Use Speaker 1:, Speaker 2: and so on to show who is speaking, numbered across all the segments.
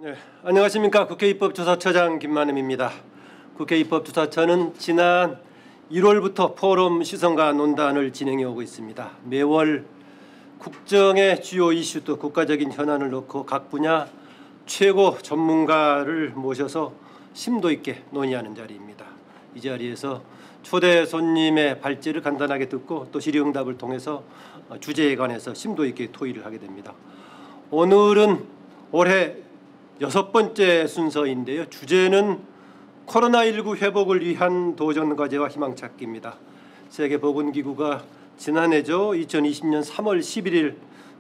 Speaker 1: 네, 안녕하십니까. 국회 입법조사처장 김만음입니다. 국회 입법조사처는 지난 1월부터 포럼 시선과 논단을 진행해 오고 있습니다. 매월 국정의 주요 이슈 또 국가적인 현안을 놓고 각 분야 최고 전문가를 모셔서 심도 있게 논의하는 자리입니다. 이 자리에서 초대 손님의 발제를 간단하게 듣고 또 질의응답을 통해서 주제에 관해서 심도 있게 토의를 하게 됩니다. 오늘은 올해 6번째 순서인데요. 주제는 코로나19 회복을 위한 도전과제와 희망찾기입니다. 세계보건기구가 지난해죠. 2020년 3월 11일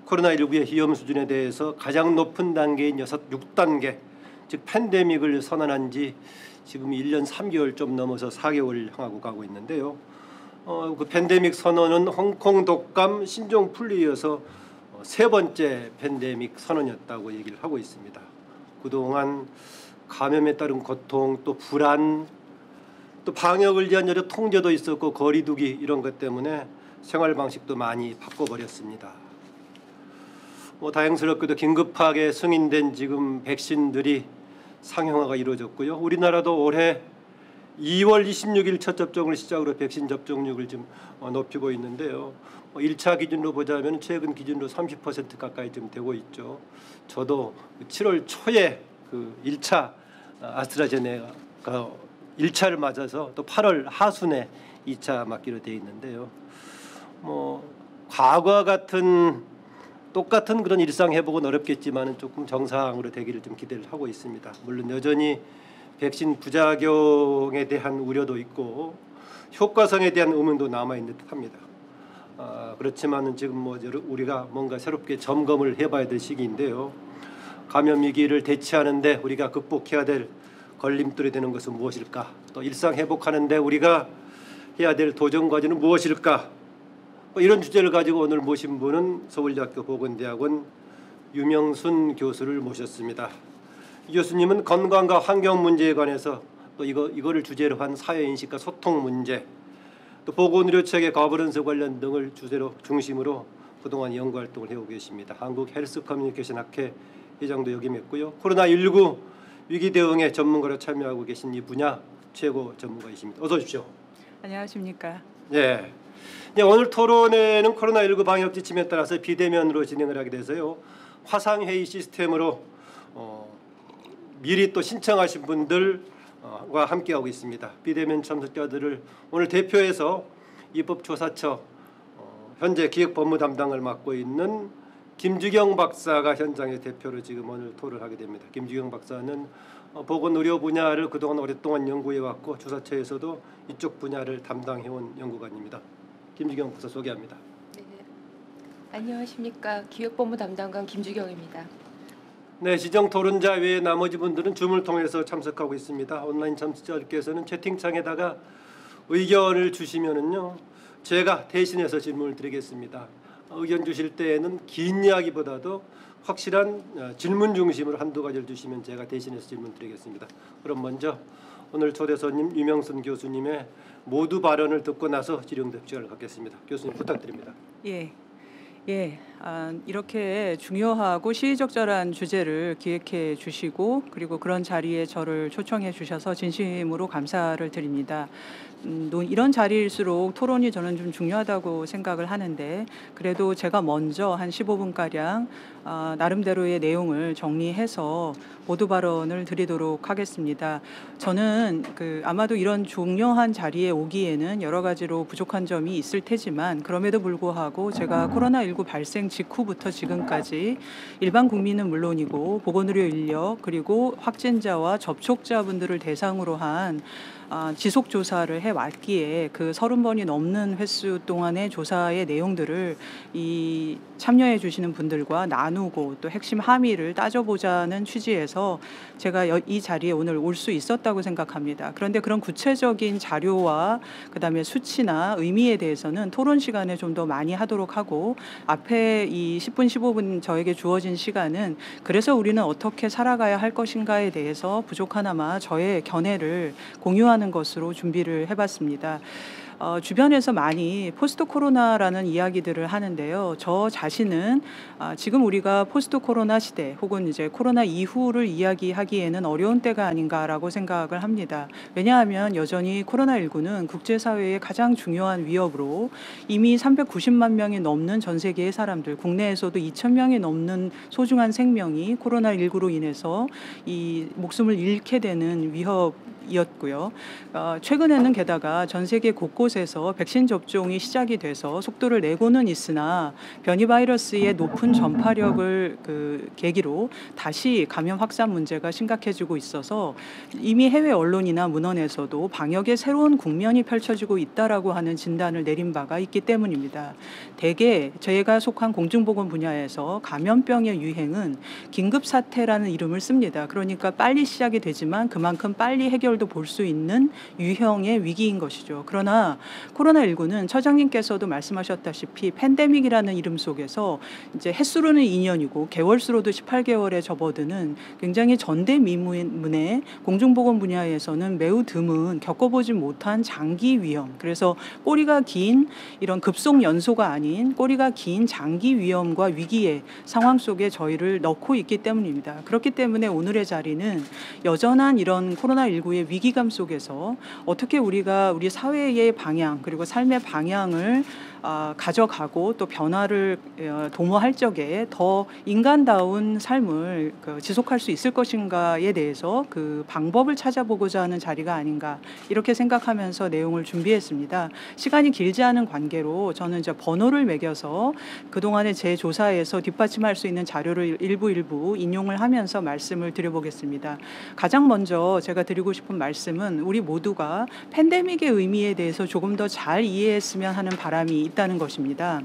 Speaker 1: 코로나19의 위험 수준에 대해서 가장 높은 단계인 6단계, 즉 팬데믹을 선언한 지 지금 1년 3개월 좀 넘어서 4개월 향하고 가고 있는데요. 그 팬데믹 선언은 홍콩 독감 신종 풀리여서 세 번째 팬데믹 선언이었다고 얘기를 하고 있습니다. 그동안 감염에 따른 고통, 또 불안, 또 방역을 위한 여러 통제도 있었고 거리두기 이런 것 때문에 생활 방식도 많이 바꿔버렸습니다. 다행스럽게도 긴급하게 승인된 지금 백신들이 상용화가 이루어졌고요. 우리나라도 올해 2월 26일 첫 접종을 시작으로 백신 접종률을 좀 높이고 있는데요. 1차 기준으로 보자면 최근 기준으로 30% 가까이 좀 되고 있죠. 저도 7월 초에 그 1차 아스트라제네카 1차를 맞아서 또 8월 하순에 2차 맞기로 돼 있는데요. 과거와 같은 똑같은 그런 일상 회복은 어렵겠지만 조금 정상으로 되기를 좀 기대를 하고 있습니다. 물론 여전히 백신 부작용에 대한 우려도 있고 효과성에 대한 의문도 남아 있는 듯합니다. 그렇지만은 지금 우리가 뭔가 새롭게 점검을 해봐야 될 시기인데요. 감염 위기를 대처하는데 우리가 극복해야 될 걸림돌이 되는 것은 무엇일까? 또 일상 회복하는데 우리가 해야 될 도전 과제는 무엇일까? 이런 주제를 가지고 오늘 모신 분은 서울대학교 보건대학원 유명순 교수를 모셨습니다. 이 교수님은 건강과 환경 문제에 관해서 또 이거를 주제로 한 사회인식과 소통 문제, 또 보건의료체계 거버넌스 관련 등을 중심으로 그동안 연구 활동을 해오고 계십니다. 한국 헬스 커뮤니케이션 학회 회장도 역임했고요. 코로나19 위기 대응에 전문가로 참여하고 계신 이 분야 최고 전문가이십니다. 어서 오십시오.
Speaker 2: 안녕하십니까.
Speaker 1: 네. 오늘 토론회는 코로나19 방역 지침에 따라서 비대면으로 진행을 하게 돼서요. 화상회의 시스템으로 미리 또 신청하신 분들과 함께하고 있습니다. 비대면 참석자들을 오늘 대표해서 입법조사처 현재 기획법무 담당을 맡고 있는 김주경 박사가 현장의 대표로 지금 오늘 토론을 하게 됩니다. 김주경 박사는 보건의료 분야를 그동안 오랫동안 연구해왔고 조사처에서도 이쪽 분야를 담당해온 연구관입니다. 김주경 박사 소개합니다.
Speaker 3: 네, 안녕하십니까. 기획법무 담당관 김주경입니다.
Speaker 1: 네, 지정 토론자 외에 나머지 분들은 줌을 통해서 참석하고 있습니다. 온라인 참석자들께서는 채팅창에다가 의견을 주시면은요, 제가 대신해서 질문을 드리겠습니다. 의견 주실 때에는 긴 이야기보다도 확실한 질문 중심으로 한두 가지를 주시면 제가 대신해서 질문 드리겠습니다. 그럼 먼저 오늘 초대 손님 유명순 교수님의 모두 발언을 듣고 나서 질의응답 시간을 갖겠습니다. 교수님 부탁드립니다.
Speaker 2: 이렇게 중요하고 시의적절한 주제를 기획해 주시고 그리고 그런 자리에 저를 초청해 주셔서 진심으로 감사를 드립니다. 이런 자리일수록 토론이 저는 좀 중요하다고 생각을 하는데 그래도 제가 먼저 한 15분가량 나름대로의 내용을 정리해서 모두 발언을 드리도록 하겠습니다. 저는 아마도 이런 중요한 자리에 오기에는 여러 가지로 부족한 점이 있을 테지만 그럼에도 불구하고 제가 코로나19 발생 직후부터 지금까지 일반 국민은 물론이고 보건의료 인력 그리고 확진자와 접촉자분들을 대상으로 한 지속 조사를 해왔기에 그 30번이 넘는 횟수 동안의 조사의 내용들을 이 참여해 주시는 분들과 나누고 또 핵심 함의를 따져보자는 취지에서 제가 이 자리에 오늘 올 수 있었다고 생각합니다. 그런데 그런 구체적인 자료와 그다음에 수치나 의미에 대해서는 토론 시간에 좀 더 많이 하도록 하고 앞에 이 10분 15분 저에게 주어진 시간은 그래서 우리는 어떻게 살아가야 할 것인가에 대해서 부족하나마 저의 견해를 공유하는 것으로 준비를 해봤습니다. 주변에서 많이 포스트 코로나라는 이야기들을 하는데요. 저 자신은 지금 우리가 포스트 코로나 시대 혹은 이제 코로나 이후를 이야기하기에는 어려운 때가 아닌가라고 생각을 합니다. 왜냐하면 여전히 코로나19는 국제사회의 가장 중요한 위협으로 이미 390만 명이 넘는 전 세계의 사람들, 국내에서도 2,000명이 넘는 소중한 생명이 코로나19로 인해서 이 목숨을 잃게 되는 위협이었고요. 최근에는 게다가 전 세계 곳곳에서 백신 접종이 시작이 돼서 속도를 내고는 있으나 변이 바이러스의 높은 전파력을 계기로 다시 감염 확산 문제가 심각해지고 있어서 이미 해외 언론이나 문헌에서도 방역의 새로운 국면이 펼쳐지고 있다라고 하는 진단을 내린 바가 있기 때문입니다. 대개 저희가 속한 공중보건 분야에서 감염병의 유행은 긴급사태라는 이름을 씁니다. 그러니까 빨리 시작이 되지만 그만큼 빨리 해결도 볼 수 있는 유형의 위기인 것이죠. 그러나 코로나19는 처장님께서도 말씀하셨다시피 팬데믹이라는 이름 속에서 이제 햇수로는 2년이고 개월수로도 18개월에 접어드는 굉장히 전대미문의 공중보건 분야에서는 매우 드문 겪어보지 못한 장기 위험, 그래서 꼬리가 긴 이런 급속 연소가 아닌 꼬리가 긴 장기 위험과 위기의 상황 속에 저희를 넣고 있기 때문입니다. 그렇기 때문에 오늘의 자리는 여전한 이런 코로나19의 위기감 속에서 어떻게 우리가 우리 사회의 방향 그리고 삶의 방향을 가져가고 또 변화를 도모할 적에 더 인간다운 삶을 지속할 수 있을 것인가에 대해서 그 방법을 찾아보고자 하는 자리가 아닌가 이렇게 생각하면서 내용을 준비했습니다. 시간이 길지 않은 관계로 저는 이제 번호를 매겨서 그동안의 제 조사에서 뒷받침할 수 있는 자료를 일부 인용을 하면서 말씀을 드려보겠습니다. 가장 먼저 제가 드리고 싶은 말씀은 우리 모두가 팬데믹의 의미에 대해서 조금 더 잘 이해했으면 하는 바람이 있다는 것입니다.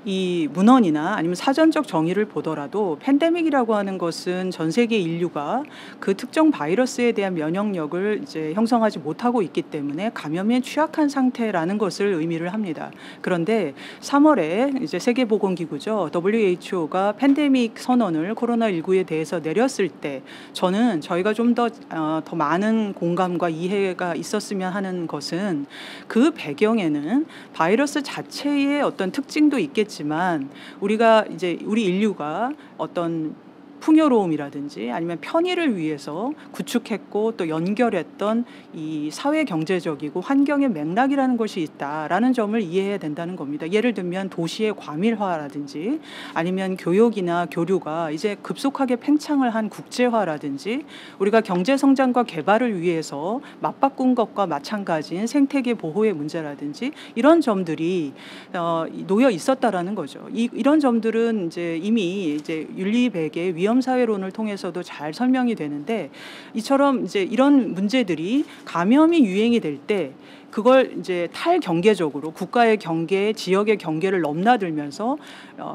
Speaker 2: 이 문헌이나 아니면 사전적 정의를 보더라도 팬데믹이라고 하는 것은 전 세계 인류가 그 특정 바이러스에 대한 면역력을 이제 형성하지 못하고 있기 때문에 감염에 취약한 상태라는 것을 의미를 합니다. 그런데 3월에 이제 세계보건기구죠. WHO가 팬데믹 선언을 코로나19에 대해서 내렸을 때 저는 저희가 좀 더 많은 공감과 이해가 있었으면 하는 것은 그 배경에는 바이러스 자체의 어떤 특징도 있겠지만 우리가 이제 우리 인류가 어떤 풍요로움이라든지 아니면 편의를 위해서 구축했고 또 연결했던 이 사회 경제적이고 환경의 맥락이라는 것이 있다라는 점을 이해해야 된다는 겁니다. 예를 들면 도시의 과밀화라든지 아니면 교육이나 교류가 이제 급속하게 팽창을 한 국제화라든지 우리가 경제 성장과 개발을 위해서 맞바꾼 것과 마찬가지인 생태계 보호의 문제라든지 이런 점들이 놓여 있었다라는 거죠. 이런 점들은 이제 이미 이제 윤리백의 위험 사회론을 통해서도 잘 설명이 되는데 이처럼 이제 이런 문제들이 감염이 유행이 될 때 그걸 이제 탈경계적으로 국가의 경계, 지역의 경계를 넘나들면서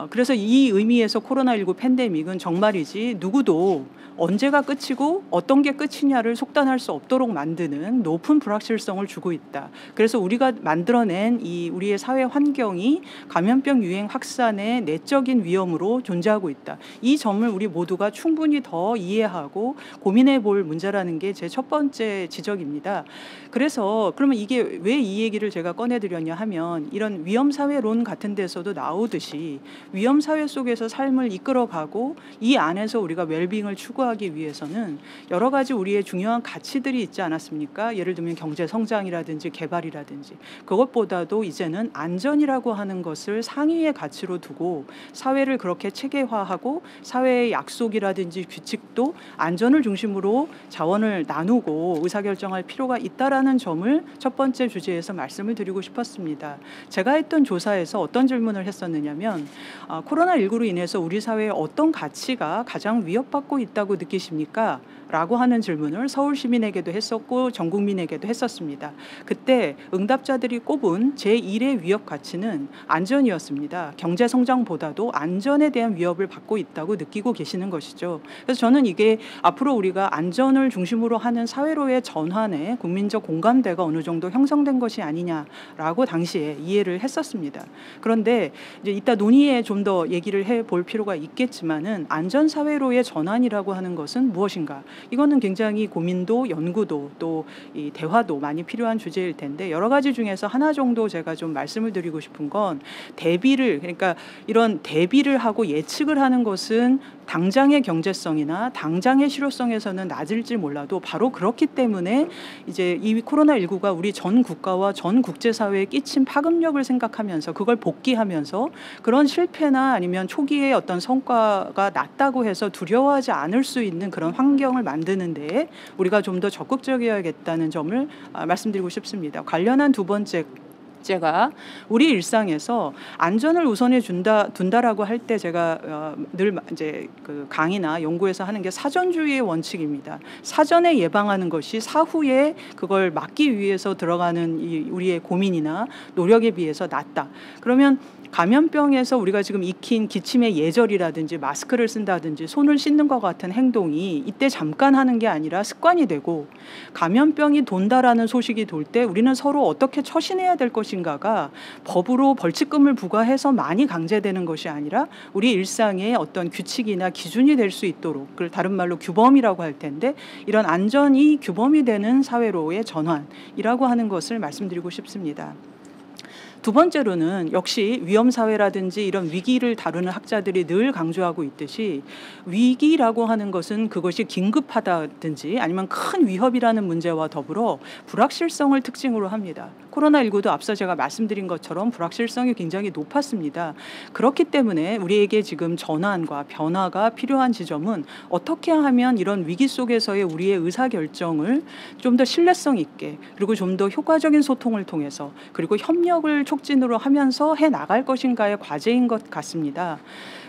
Speaker 2: 그래서 이 의미에서 코로나19 팬데믹은 정말이지 누구도 언제가 끝이고 어떤 게 끝이냐를 속단할 수 없도록 만드는 높은 불확실성을 주고 있다. 그래서 우리가 만들어낸 이 우리의 사회 환경이 감염병 유행 확산의 내적인 위험으로 존재하고 있다. 이 점을 우리 모두가 충분히 더 이해하고 고민해 볼 문제라는 게 제 첫 번째 지적입니다. 그래서 그러면 이게 왜 이 얘기를 제가 꺼내드렸냐 하면 이런 위험사회론 같은 데서도 나오듯이 위험사회 속에서 삶을 이끌어가고 이 안에서 우리가 웰빙을 추구하기 위해서는 여러 가지 우리의 중요한 가치들이 있지 않았습니까? 예를 들면 경제 성장이라든지 개발이라든지 그것보다도 이제는 안전이라고 하는 것을 상위의 가치로 두고 사회를 그렇게 체계화하고 사회의 약속이라든지 규칙도 안전을 중심으로 자원을 나누고 의사결정할 필요가 있다라는 점을 첫 번째 주제에서 말씀을 드리고 싶었습니다. 제가 했던 조사에서 어떤 질문을 했었느냐면 코로나19로 인해서 우리 사회에 어떤 가치가 가장 위협받고 있다고 느끼십니까? 라고 하는 질문을 서울 시민에게도 했었고 전 국민에게도 했었습니다. 그때 응답자들이 꼽은 제1의 위협 가치는 안전이었습니다. 경제 성장보다도 안전에 대한 위협을 받고 있다고 느끼고 계시는 것이죠. 그래서 저는 이게 앞으로 우리가 안전을 중심으로 하는 사회로의 전환에 국민적 공감대가 어느 정도 형성된 것이 아니냐라고 당시에 이해를 했었습니다. 그런데 이제 이따 논의에 좀 더 얘기를 해볼 필요가 있겠지만은 안전 사회로의 전환이라고 하는 것은 무엇인가? 이거는 굉장히 고민도 연구도 또 이 대화도 많이 필요한 주제일 텐데 여러 가지 중에서 하나 정도 제가 좀 말씀을 드리고 싶은 건 그러니까 이런 대비를 하고 예측을 하는 것은 당장의 경제성이나 당장의 실효성에서는 낮을지 몰라도 바로 그렇기 때문에 이제 이 코로나19가 우리 전 국가와 전 국제사회에 끼친 파급력을 생각하면서 그걸 복귀하면서 그런 실패나 아니면 초기에 어떤 성과가 낮다고 해서 두려워하지 않을 수 있는 그런 환경을 만드는 데에 우리가 좀 더 적극적이어야겠다는 점을 말씀드리고 싶습니다. 관련한 두 번째가 우리 일상에서 안전을 우선해 둔다라고 할 때 제가 늘 이제 그 강의나 연구에서 하는 게 사전주의의 원칙입니다. 사전에 예방하는 것이 사후에 그걸 막기 위해서 들어가는 우리의 고민이나 노력에 비해서 낫다. 그러면 감염병에서 우리가 지금 익힌 기침의 예절이라든지 마스크를 쓴다든지 손을 씻는 것 같은 행동이 이때 잠깐 하는 게 아니라 습관이 되고 감염병이 돈다라는 소식이 돌 때 우리는 서로 어떻게 처신해야 될 것인가가 법으로 벌칙금을 부과해서 많이 강제되는 것이 아니라 우리 일상의 어떤 규칙이나 기준이 될 수 있도록 그걸 다른 말로 규범이라고 할 텐데 이런 안전이 규범이 되는 사회로의 전환이라고 하는 것을 말씀드리고 싶습니다. 두 번째로는 역시 위험사회라든지 이런 위기를 다루는 학자들이 늘 강조하고 있듯이 위기라고 하는 것은 그것이 긴급하다든지 아니면 큰 위협이라는 문제와 더불어 불확실성을 특징으로 합니다. 코로나19도 앞서 제가 말씀드린 것처럼 불확실성이 굉장히 높았습니다. 그렇기 때문에 우리에게 지금 전환과 변화가 필요한 지점은 어떻게 하면 이런 위기 속에서의 우리의 의사결정을 좀 더 신뢰성 있게 그리고 좀 더 효과적인 소통을 통해서 그리고 협력을 촉진으로 하면서 해나갈 것인가의 과제인 것 같습니다.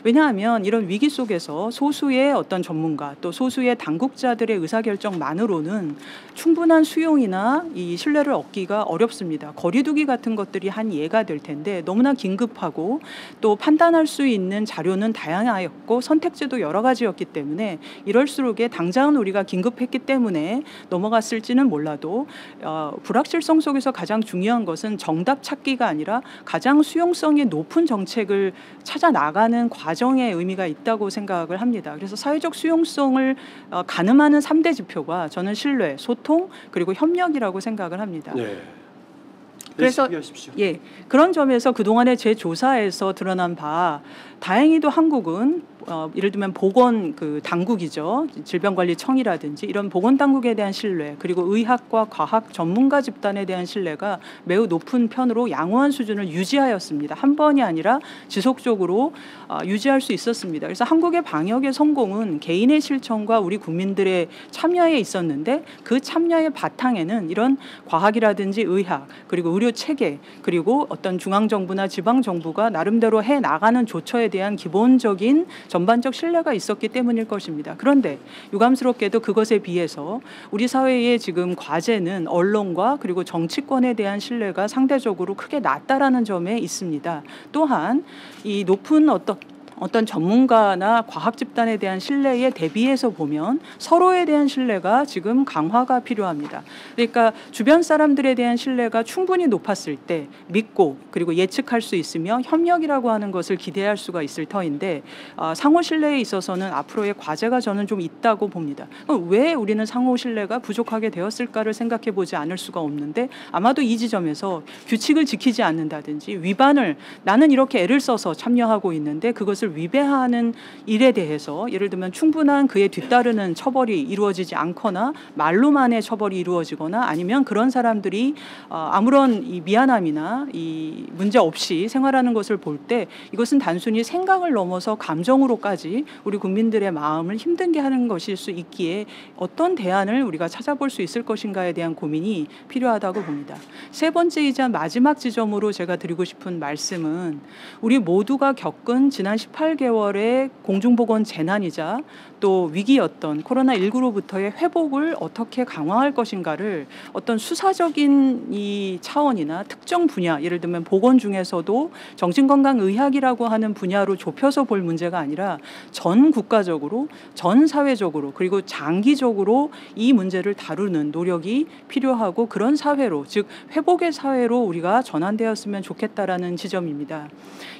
Speaker 2: 왜냐하면 이런 위기 속에서 소수의 어떤 전문가 또 소수의 당국자들의 의사결정만으로는 충분한 수용이나 이 신뢰를 얻기가 어렵습니다. 거리두기 같은 것들이 한 예가 될 텐데 너무나 긴급하고 또 판단할 수 있는 자료는 다양하였고 선택지도 여러 가지였기 때문에 이럴수록에 당장은 우리가 긴급했기 때문에 넘어갔을지는 몰라도 불확실성 속에서 가장 중요한 것은 정답 찾기가 아니라 가장 수용성이 높은 정책을 찾아 나가는 과정의 의미가 있다고 생각을 합니다. 그래서 사회적 수용성을 가늠하는 3대 지표가 저는 신뢰, 소통, 그리고 협력이라고 생각을 합니다.
Speaker 1: 네.
Speaker 2: 그래서 그런 점에서 그동안의 제 조사에서 드러난 바 다행히도 한국은 예를 들면 보건 그 당국이죠. 질병관리청이라든지 이런 보건 당국에 대한 신뢰 그리고 의학과 과학 전문가 집단에 대한 신뢰가 매우 높은 편으로 양호한 수준을 유지하였습니다. 한 번이 아니라 지속적으로 유지할 수 있었습니다. 그래서 한국의 방역의 성공은 개인의 실천과 우리 국민들의 참여에 있었는데 그 참여의 바탕에는 이런 과학이라든지 의학 그리고 의료 체계 그리고 어떤 중앙정부나 지방정부가 나름대로 해나가는 조처에 대한 기본적인 전반적 신뢰가 있었기 때문일 것입니다. 그런데 유감스럽게도 그것에 비해서 우리 사회의 지금 과제는 언론과 그리고 정치권에 대한 신뢰가 상대적으로 크게 낮다라는 점에 있습니다. 또한 이 높은 어떤 전문가나 과학 집단에 대한 신뢰에 대비해서 보면 서로에 대한 신뢰가 지금 강화가 필요합니다. 그러니까 주변 사람들에 대한 신뢰가 충분히 높았을 때 믿고 그리고 예측할 수 있으며 협력이라고 하는 것을 기대할 수가 있을 터인데 상호 신뢰에 있어서는 앞으로의 과제가 저는 좀 있다고 봅니다. 왜 우리는 상호 신뢰가 부족하게 되었을까를 생각해 보지 않을 수가 없는데 아마도 이 지점에서 규칙을 지키지 않는다든지 위반을 나는 이렇게 애를 써서 참여하고 있는데 그것을 위배하는 일에 대해서 예를 들면 충분한 그에 뒤따르는 처벌이 이루어지지 않거나 말로만의 처벌이 이루어지거나 아니면 그런 사람들이 아무런 이 미안함이나 이 문제 없이 생활하는 것을 볼 때 이것은 단순히 생각을 넘어서 감정으로까지 우리 국민들의 마음을 힘들게 하는 것일 수 있기에 어떤 대안을 우리가 찾아볼 수 있을 것인가에 대한 고민이 필요하다고 봅니다. 세 번째이자 마지막 지점으로 제가 드리고 싶은 말씀은 우리 모두가 겪은 지난 18개월의 공중보건 재난이자 또 위기였던 코로나19로부터의 회복을 어떻게 강화할 것인가를 어떤 수사적인 이 차원이나 특정 분야, 예를 들면 보건 중에서도 정신건강의학이라고 하는 분야로 좁혀서 볼 문제가 아니라 전 국가적으로, 전 사회적으로 그리고 장기적으로 이 문제를 다루는 노력이 필요하고 그런 사회로, 즉 회복의 사회로 우리가 전환되었으면 좋겠다라는 지점입니다.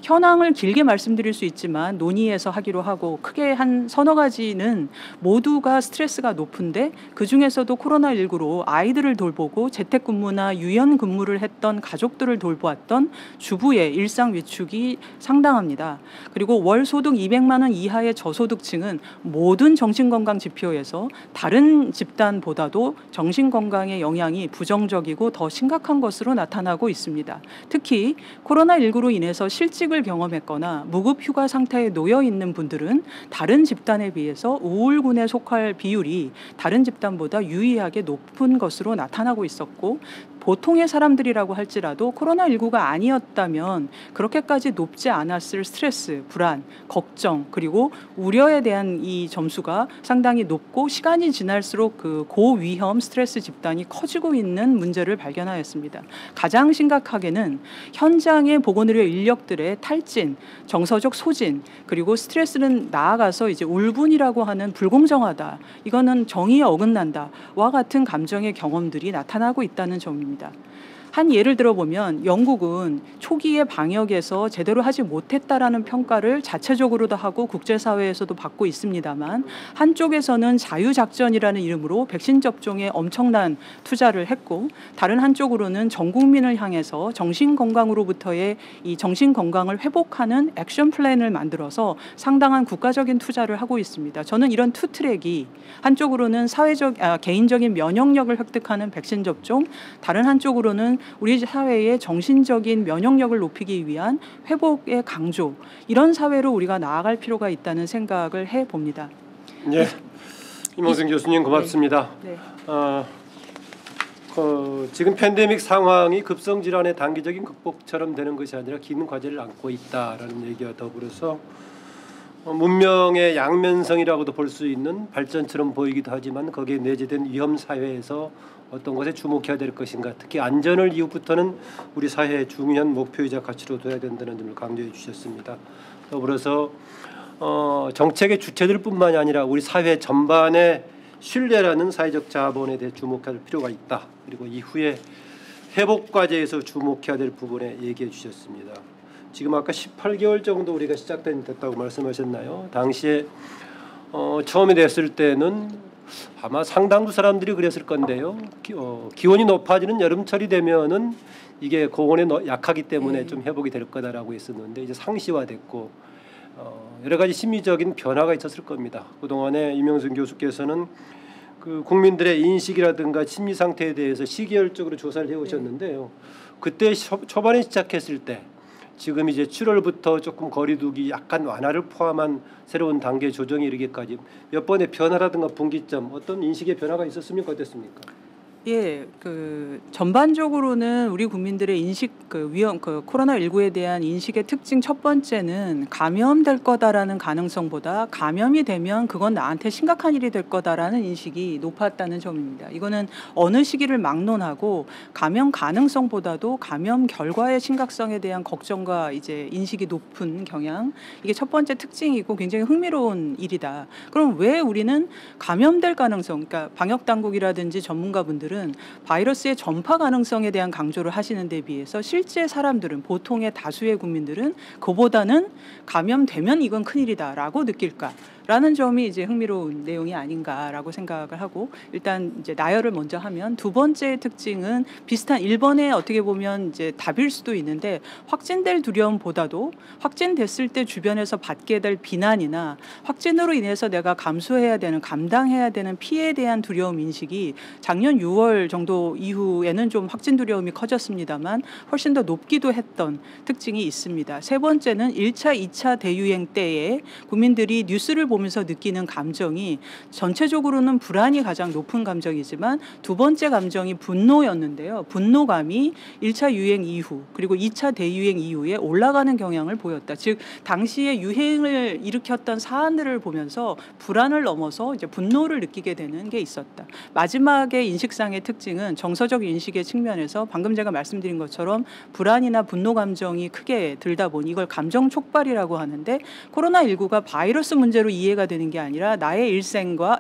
Speaker 2: 현황을 길게 말씀드릴 수 있지만 있지만 논의해서 하기로 하고 크게 한 서너 가지는 모두가 스트레스가 높은데 그중에서도 코로나19로 아이들을 돌보고 재택근무나 유연근무를 했던 가족들을 돌보았던 주부의 일상 위축이 상당합니다. 그리고 월 소득 200만 원 이하의 저소득층은 모든 정신건강 지표에서 다른 집단보다도 정신건강의 영향이 부정적이고 더 심각한 것으로 나타나고 있습니다. 특히 코로나19로 인해서 실직을 경험했거나 무급 휴가 상태에 놓여 있는 분들은 다른 집단에 비해서 우울군에 속할 비율이 다른 집단보다 유의하게 높은 것으로 나타나고 있었고, 보통의 사람들이라고 할지라도 코로나19가 아니었다면 그렇게까지 높지 않았을 스트레스, 불안, 걱정, 그리고 우려에 대한 이 점수가 상당히 높고 시간이 지날수록 그 고위험 스트레스 집단이 커지고 있는 문제를 발견하였습니다. 가장 심각하게는 현장의 보건의료 인력들의 탈진, 정서적 소진, 그리고 스트레스는 나아가서 이제 울분이라고 하는 불공정하다, 이거는 정의에 어긋난다와 같은 감정의 경험들이 나타나고 있다는 점입니다. 한 예를 들어보면 영국은 초기에 방역에서 제대로 하지 못했다라는 평가를 자체적으로도 하고 국제사회에서도 받고 있습니다만, 한쪽에서는 자유작전이라는 이름으로 백신 접종에 엄청난 투자를 했고, 다른 한쪽으로는 전 국민을 향해서 정신건강으로부터의 이 정신건강을 회복하는 액션 플랜을 만들어서 상당한 국가적인 투자를 하고 있습니다. 저는 이런 투 트랙이 한쪽으로는 개인적인 면역력을 획득하는 백신 접종, 다른 한쪽으로는 우리 사회의 정신적인 면역력을 높이기 위한 회복의 강조, 이런 사회로 우리가 나아갈 필요가 있다는 생각을 해봅니다.
Speaker 1: 네, 임홍승 교수님 고맙습니다.
Speaker 2: 네.
Speaker 1: 지금 팬데믹 상황이 급성 질환의 단기적인 극복처럼 되는 것이 아니라 긴 과제를 안고 있다라는 얘기와 더불어서 문명의 양면성이라고도 볼 수 있는 발전처럼 보이기도 하지만 거기에 내재된 위험 사회에서 어떤 것에 주목해야 될 것인가, 특히 안전을 이후부터는 우리 사회의 중요한 목표이자 가치로 둬야 된다는 점을 강조해 주셨습니다. 더불어서 정책의 주체들뿐만이 아니라 우리 사회 전반의 신뢰라는 사회적 자본에 대해 주목할 필요가 있다. 그리고 이후에 회복 과제에서 주목해야 될 부분에 얘기해 주셨습니다. 지금 아까 18개월 정도 우리가 됐다고 말씀하셨나요? 당시에 처음에 됐을 때는 아마 상당수 사람들이 그랬을 건데요. 기온이 높아지는 여름철이 되면은 이게 고온에 약하기 때문에 좀 회복이 될 거다라고 했었는데 이제 상시화됐고 여러 가지 심리적인 변화가 있었을 겁니다. 그동안에 임영승 교수께서는 그 국민들의 인식이라든가 심리 상태에 대해서 시기열적으로 조사를 해오셨는데요. 그때 초반에 시작했을 때 지금 이제 7월부터 조금 거리두기 약간 완화를 포함한 새로운 단계 조정이 이르기까지 몇 번의 변화라든가 분기점, 어떤 인식의 변화가 있었습니까? 어땠습니까?
Speaker 2: 예, 그 전반적으로는 우리 국민들의 인식, 코로나19에 대한 인식의 특징 첫 번째는 감염될 거다라는 가능성보다 감염이 되면 그건 나한테 심각한 일이 될 거다라는 인식이 높았다는 점입니다. 이거는 어느 시기를 막론하고 감염 가능성보다도 감염 결과의 심각성에 대한 걱정과 이제 인식이 높은 경향, 이게 첫 번째 특징이고 굉장히 흥미로운 일이다. 그럼 왜 우리는 감염될 가능성, 그러니까 방역 당국이라든지 전문가분들은 바이러스의 전파 가능성에 대한 강조를 하시는 데 비해서 실제 사람들은, 보통의 다수의 국민들은 그보다는 감염되면 이건 큰일이다라고 느낄까? 라는 점이 이제 흥미로운 내용이 아닌가라고 생각을 하고, 일단 이제 나열을 먼저 하면 두 번째 특징은 비슷한 1번에 어떻게 보면 이제 답일 수도 있는데, 확진될 두려움보다도 확진됐을 때 주변에서 받게 될 비난이나 확진으로 인해서 내가 감수해야 되는, 감당해야 되는 피해에 대한 두려움 인식이 작년 6월 정도 이후에는 좀 확진 두려움이 커졌습니다만 훨씬 더 높기도 했던 특징이 있습니다. 세 번째는 1차, 2차 대유행 때에 국민들이 뉴스를 보면서 느끼는 감정이 전체적으로는 불안이 가장 높은 감정이지만 두 번째 감정이 분노였는데요. 분노감이 1차 유행 이후 그리고 2차 대유행 이후에 올라가는 경향을 보였다. 즉 당시에 유행을 일으켰던 사안들을 보면서 불안을 넘어서 이제 분노를 느끼게 되는 게 있었다. 마지막에 인식상의 특징은 정서적 인식의 측면에서 방금 제가 말씀드린 것처럼 불안이나 분노 감정이 크게 들다 보니 이걸 감정 촉발이라고 하는데, 코로나19가 바이러스 문제로 이해가 되는 게 아니라 나의 일상과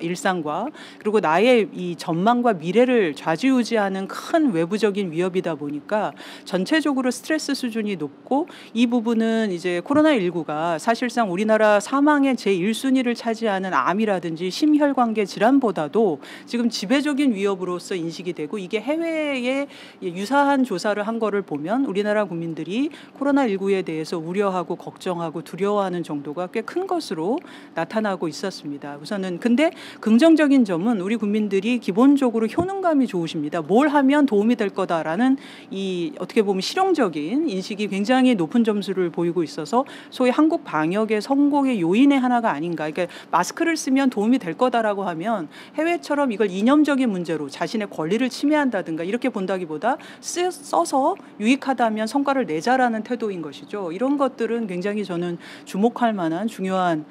Speaker 2: 그리고 나의 이 전망과 미래를 좌지우지하는 큰 외부적인 위협이다 보니까 전체적으로 스트레스 수준이 높고, 이 부분은 이제 코로나19가 사실상 우리나라 사망의 제1순위를 차지하는 암이라든지 심혈관계 질환보다도 지금 지배적인 위협으로서 인식이 되고, 이게 해외에 유사한 조사를 한 거를 보면 우리나라 국민들이 코로나19에 대해서 우려하고 걱정하고 두려워하는 정도가 꽤 큰 것으로 나타나고 있었습니다. 우선은 근데 긍정적인 점은 우리 국민들이 기본적으로 효능감이 좋으십니다. 뭘 하면 도움이 될 거다라는 이 어떻게 보면 실용적인 인식이 굉장히 높은 점수를 보이고 있어서 소위 한국 방역의 성공의 요인의 하나가 아닌가. 그러니까 마스크를 쓰면 도움이 될 거다라고 하면 해외처럼 이걸 이념적인 문제로 자신의 권리를 침해한다든가 이렇게 본다기보다 써서 유익하다면 성과를 내자라는 태도인 것이죠. 이런 것들은 굉장히 저는 주목할 만한 중요한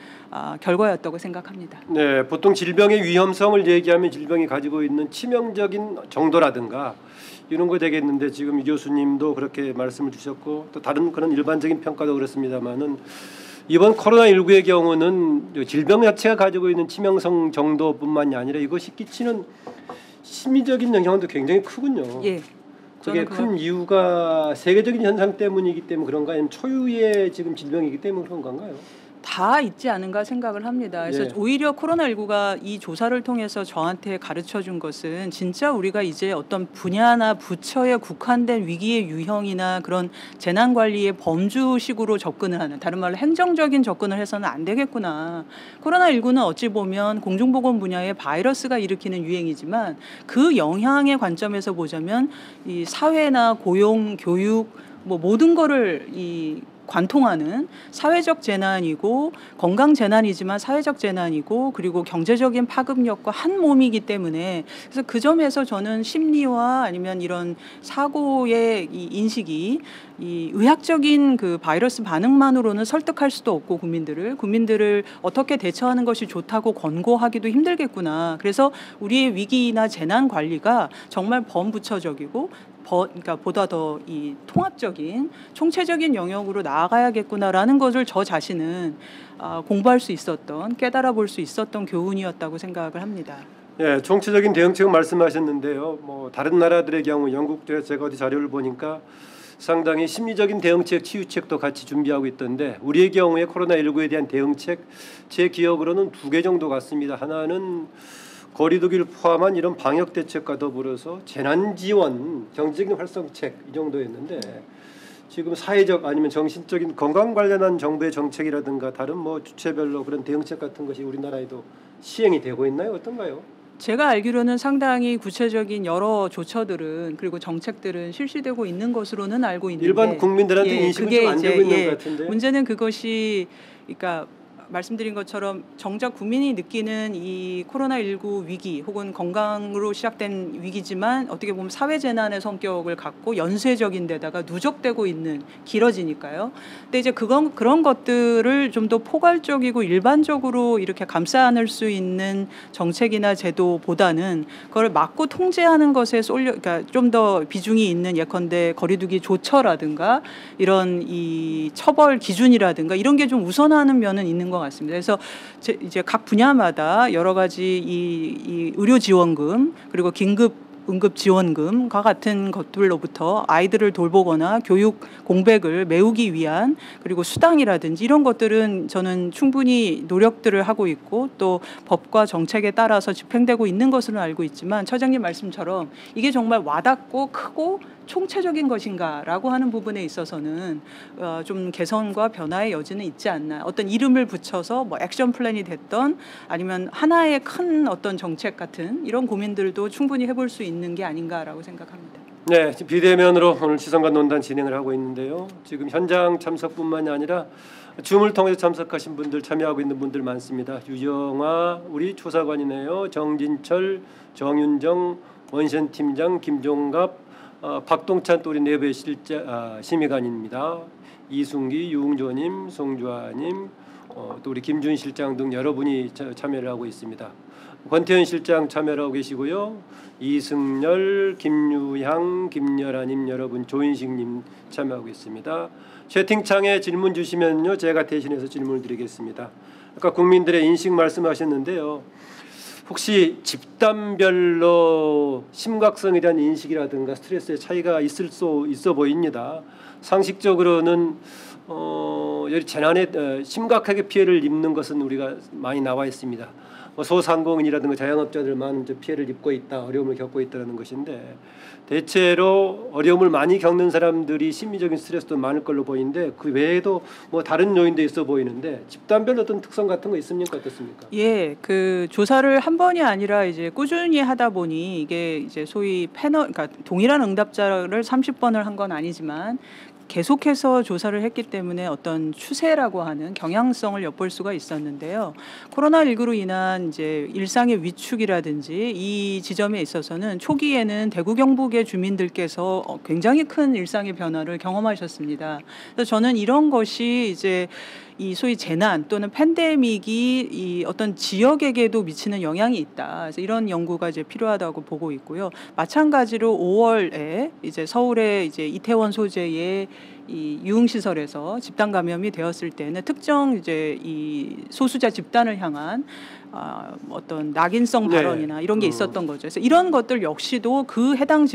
Speaker 2: 결과였다고 생각합니다.
Speaker 1: 네, 보통 질병의 위험성을 얘기하면 질병이 가지고 있는 치명적인 정도라든가 이런 거 되겠는데, 지금 이 교수님도 그렇게 말씀을 주셨고 또 다른 그런 일반적인 평가도 그렇습니다만은 이번 코로나19의 경우는 질병 자체가 가지고 있는 치명성 정도뿐만이 아니라 이것이 끼치는 심리적인 영향도 굉장히 크군요.
Speaker 2: 예.
Speaker 1: 그게 큰 이유가 세계적인 현상 때문이기 때문에 그런가, 아니면 초유의 지금 질병이기 때문에 그런 건가요?
Speaker 2: 다 있지 않은가 생각을 합니다. 그래서
Speaker 1: 예.
Speaker 2: 오히려 코로나19가 이 조사를 통해서 저한테 가르쳐 준 것은 진짜 우리가 이제 어떤 분야나 부처에 국한된 위기의 유형이나 그런 재난관리의 범주식으로 접근을 하는, 다른 말로 행정적인 접근을 해서는 안 되겠구나. 코로나19는 어찌 보면 공중보건 분야의 바이러스가 일으키는 유행이지만 그 영향의 관점에서 보자면 이 사회나 고용, 교육 뭐 모든 거를 관통하는 사회적 재난이고, 건강 재난이지만 사회적 재난이고, 그리고 경제적인 파급력과 한 몸이기 때문에, 그래서 그 점에서 저는 심리와 아니면 이런 사고의 이 인식이 이 의학적인 그 바이러스 반응만으로는 설득할 수도 없고, 국민들을 어떻게 대처하는 것이 좋다고 권고하기도 힘들겠구나. 그래서 우리의 위기나 재난 관리가 정말 범부처적이고 그러니까 보다 더 이 통합적인 총체적인 영역으로 나아가야겠구나라는 것을 저 자신은 공부할 수 있었던, 깨달아 볼 수 있었던 교훈이었다고 생각을 합니다.
Speaker 1: 예, 총체적인 대응책은 말씀하셨는데요. 뭐 다른 나라들의 경우 영국도 제가 어디 자료를 보니까 상당히 심리적인 대응책, 치유책도 같이 준비하고 있던데, 우리의 경우에 코로나19에 대한 대응책 제 기억으로는 2개 정도 같습니다. 하나는 거리두기를 포함한 이런 방역 대책과 더불어서 재난 지원, 경제적인 활성책 이 정도였는데, 지금 사회적 아니면 정신적인 건강 관련한 정부의 정책이라든가 다른 뭐 주체별로 그런 대응책 같은 것이 우리나라에도 시행이 되고 있나요? 어떤가요?
Speaker 2: 제가 알기로는 상당히 구체적인 여러 조처들은, 그리고 정책들은 실시되고 있는 것으로는 알고 있는데,
Speaker 1: 일반 국민들한테 인식은 좀 안 되고 있는 것 같은데.
Speaker 2: 문제는 그것이, 그러니까 말씀드린 것처럼 정작 국민이 느끼는 이 코로나19 위기 혹은 건강으로 시작된 위기지만 어떻게 보면 사회재난의 성격을 갖고 연쇄적인 데다가 누적되고 있는, 길어지니까요. 근데 이제 그런 것들을 좀 더 포괄적이고 일반적으로 이렇게 감싸 안을 수 있는 정책이나 제도보다는 그걸 막고 통제하는 것에 그러니까 좀 더 비중이 있는, 예컨대 거리두기 조처라든가 이런 이 처벌 기준이라든가 이런 게 좀 우선하는 면은 있는 것 같습니다. 그래서 이제 각 분야마다 여러 가지 이 의료 지원금, 그리고 긴급 응급 지원금과 같은 것들로부터 아이들을 돌보거나 교육 공백을 메우기 위한, 그리고 수당이라든지 이런 것들은 저는 충분히 노력들을 하고 있고 또 법과 정책에 따라서 집행되고 있는 것으로 알고 있지만, 처장님 말씀처럼 이게 정말 와닿고 크고 총체적인 것인가라고 하는 부분에 있어서는 좀 개선과 변화의 여지는 있지 않나. 어떤 이름을 붙여서 뭐 액션 플랜이 됐던 아니면 하나의 큰 어떤 정책 같은 이런 고민들도 충분히 해볼 수 있는 게 아닌가라고 생각합니다.
Speaker 1: 네, 비대면으로 오늘 시선과 논단 진행을 하고 있는데요. 지금 현장 참석뿐만이 아니라 줌을 통해서 참석하신 분들, 참여하고 있는 분들 많습니다. 유정아 우리 조사관이네요. 정진철, 정윤정, 원센 팀장, 김종갑, 박동찬 또 우리 내부의 심의관입니다. 이순기, 유웅조님, 송주아님, 또 우리 김준 실장 등 여러분이 참여를 하고 있습니다. 권태현 실장 참여를 하고 계시고요. 이승열, 김유향, 김열아님, 여러분, 조인식님 참여하고 있습니다. 채팅창에 질문 주시면요 제가 대신해서 질문을 드리겠습니다. 아까 국민들의 인식 말씀하셨는데요. 혹시 집단별로 심각성에 대한 인식이라든가 스트레스의 차이가 있어 보입니다. 상식적으로는 재난에 심각하게 피해를 입는 것은 우리가 많이 나와 있습니다. 소상공인이라든가 자영업자들만 피해를 입고 있다, 어려움을 겪고 있다는 것인데 대체로 어려움을 많이 겪는 사람들이 심리적인 스트레스도 많을 걸로 보이는데 그 외에도 뭐 다른 요인도 있어 보이는데 집단별로 어떤 특성 같은 거 있습니까? 어떻습니까?
Speaker 2: 예, 그 조사를 한 번이 아니라 이제 꾸준히 하다 보니 이게 이제 소위 패널, 그러니까 동일한 응답자를 30번을 한 건 아니지만 계속해서 조사를 했기 때문에 어떤 추세라고 하는 경향성을 엿볼 수가 있었는데요. 코로나19로 인한 이제 일상의 위축이라든지 이 지점에 있어서는 초기에는 대구 경북의 주민들께서 굉장히 큰 일상의 변화를 경험하셨습니다. 그래서 저는 이런 것이 이제 이 소위 재난 또는 팬데믹이 이 어떤 지역에게도 미치는 영향이 있다. 그래서 이런 연구가 이제 필요하다고 보고 있고요. 마찬가지로 5월에 이제 서울의 이제 이태원 소재의 이 유흥시설에서 집단 감염이 되었을 때는 특정 이제 이 소수자 집단을 향한 어떤 낙인성 발언이나 이런 게 있었던 거죠. 그래서 이런 것들 역시도 그 해당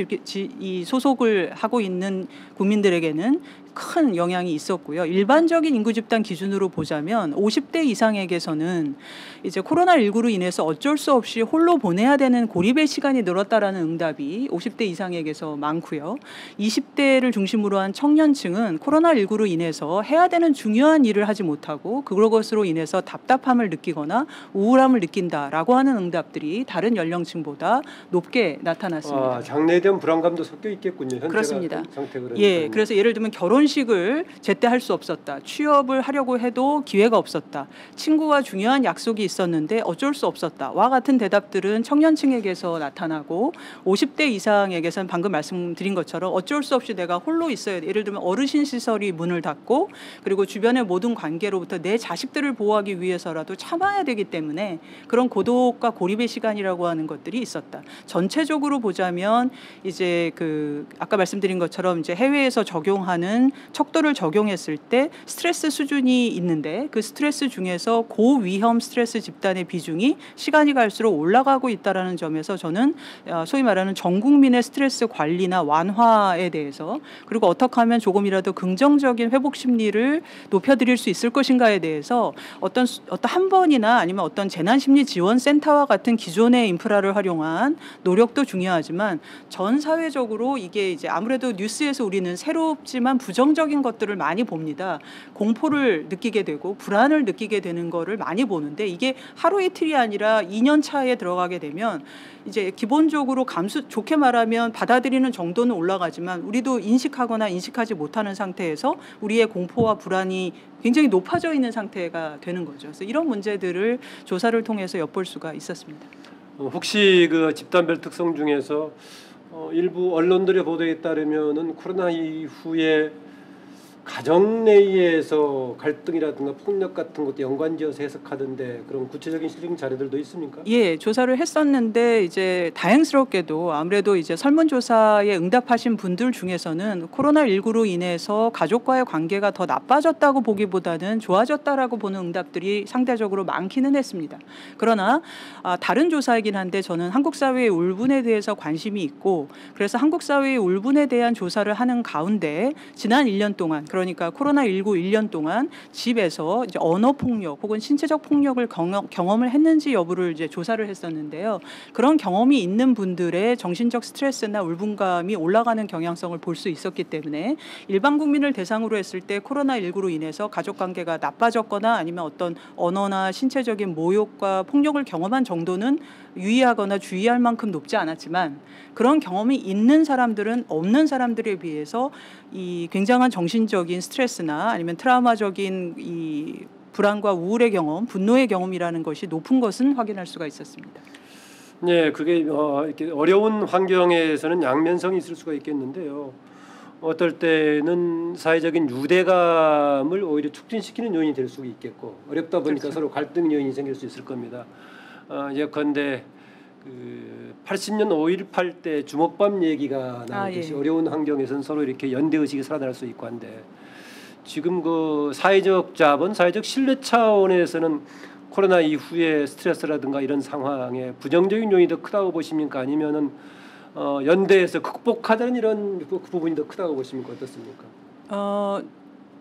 Speaker 2: 이 소속을 하고 있는 국민들에게는 큰 영향이 있었고요. 일반적인 인구 집단 기준으로 보자면 50대 이상에게서는 이제 코로나19로 인해서 어쩔 수 없이 홀로 보내야 되는 고립의 시간이 늘었다라는 응답이 50대 이상에게서 많고요. 20대를 중심으로 한 청년층은 코로나19로 인해서 해야 되는 중요한 일을 하지 못하고 그것으로 인해서 답답함을 느끼거나 우울함을 느낀다라고 하는 응답들이 다른 연령층보다 높게 나타났습니다.
Speaker 1: 장래에 대한 불안감도 섞여 있겠군요.
Speaker 2: 그렇습니다.
Speaker 1: 상태
Speaker 2: 예, 그래서 예를 들면 결혼식을 제때 할 수 없었다. 취업을 하려고 해도 기회가 없었다. 친구와 중요한 약속이 있었는데 어쩔 수 없었다.와 같은 대답들은 청년층에게서 나타나고 50대 이상에게서는 방금 말씀드린 것처럼 어쩔 수 없이 내가 홀로 있어야 돼. 예를 들면 어르신 시설이 문을 닫고 그리고 주변의 모든 관계로부터 내 자식들을 보호하기 위해서라도 참아야 되기 때문에 그런 고독과 고립의 시간이라고 하는 것들이 있었다. 전체적으로 보자면 이제 그 아까 말씀드린 것처럼 이제 해외에서 적용하는 척도를 적용했을 때 스트레스 수준이 있는데 그 스트레스 중에서 고위험 스트레스 집단의 비중이 시간이 갈수록 올라가고 있다라는 점에서 저는 소위 말하는 전 국민의 스트레스 관리나 완화에 대해서 그리고 어떻게 하면 조금이라도 긍정적인 회복 심리를 높여드릴 수 있을 것인가에 대해서 어떤 한 번이나 아니면 어떤 재난심리지원센터와 같은 기존의 인프라를 활용한 노력도 중요하지만 전 사회적으로 이게 이제 아무래도 뉴스에서 우리는 새롭지만 부정적인 것들을 많이 봅니다. 공포를 느끼게 되고 불안을 느끼게 되는 거를 많이 보는데 이게 하루 이틀이 아니라 2년 차에 들어가게 되면 이제 기본적으로 좋게 말하면 받아들이는 정도는 올라가지만 우리도 인식하거나 인식하지 못하는 상태에서 우리의 공포와 불안이 굉장히 높아져 있는 상태가 되는 거죠. 그래서 이런 문제들을 조사를 통해서 엿볼 수가 있었습니다.
Speaker 1: 혹시 그 집단별 특성 중에서 일부 언론들의 보도에 따르면은 코로나 이후에 가정 내에서 갈등이라든가 폭력 같은 것도 연관지어서 해석하던데 그런 구체적인 실증 자료들도 있습니까?
Speaker 2: 예, 조사를 했었는데 이제 다행스럽게도 아무래도 이제 설문조사에 응답하신 분들 중에서는 코로나19로 인해서 가족과의 관계가 더 나빠졌다고 보기보다는 좋아졌다라고 보는 응답들이 상대적으로 많기는 했습니다. 그러나 다른 조사이긴 한데 저는 한국 사회의 울분에 대해서 관심이 있고 그래서 한국 사회의 울분에 대한 조사를 하는 가운데 지난 1년 동안 그러니까 코로나19 1년 동안 집에서 이제 언어 폭력 혹은 신체적 폭력을 경험을 했는지 여부를 이제 조사를 했었는데요. 그런 경험이 있는 분들의 정신적 스트레스나 울분감이 올라가는 경향성을 볼 수 있었기 때문에 일반 국민을 대상으로 했을 때 코로나19로 인해서 가족 관계가 나빠졌거나 아니면 어떤 언어나 신체적인 모욕과 폭력을 경험한 정도는 유의하거나 주의할 만큼 높지 않았지만 그런 경험이 있는 사람들은 없는 사람들에 비해서 이 굉장한 정신적인 스트레스나 아니면 트라우마적인 이 불안과 우울의 경험, 분노의 경험이라는 것이 높은 것은 확인할 수가 있었습니다.
Speaker 1: 네, 그게 이렇게 어려운 환경에서는 양면성이 있을 수가 있겠는데요. 어떨 때는 사회적인 유대감을 오히려 촉진시키는 요인이 될 수가 있겠고 어렵다 보니까 그렇죠. 서로 갈등 요인이 생길 수 있을 겁니다. 예컨대 그 80년 5.18 때 주먹밥 얘기가 나오듯이 어려운 환경에서는 서로 이렇게 연대 의식이 살아날 수 있고 한데 지금 그 사회적 자본, 사회적 신뢰 차원에서는 코로나 이후에 스트레스라든가 이런 상황에 부정적인 요인이 더 크다고 보십니까? 아니면은 연대에서 극복하다는 이런 그 부분이 더 크다고 보십니까? 어떻습니까?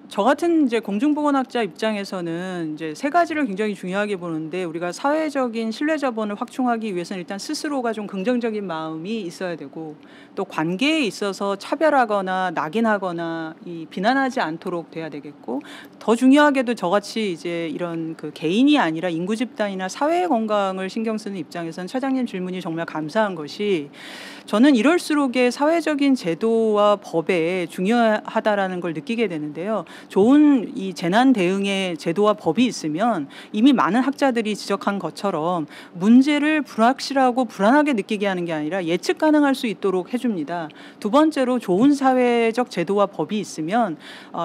Speaker 2: 저 같은 이제 공중보건학자 입장에서는 이제 세 가지를 굉장히 중요하게 보는데, 우리가 사회적인 신뢰 자본을 확충하기 위해서는 일단 스스로가 좀 긍정적인 마음이 있어야 되고, 또 관계에 있어서 차별하거나 낙인하거나 비난하지 않도록 돼야 되겠고, 더 중요하게도 저같이 이제 이런 그 개인이 아니라 인구 집단이나 사회 건강을 신경 쓰는 입장에서는 차장님 질문이 정말 감사한 것이, 저는 이럴수록의 사회적인 제도와 법에 중요하다라는 걸 느끼게 되는데요. 좋은 이 재난 대응의 제도와 법이 있으면 이미 많은 학자들이 지적한 것처럼 문제를 불확실하고 불안하게 느끼게 하는 게 아니라 예측 가능할 수 있도록 해줍니다. 두 번째로 좋은 사회적 제도와 법이 있으면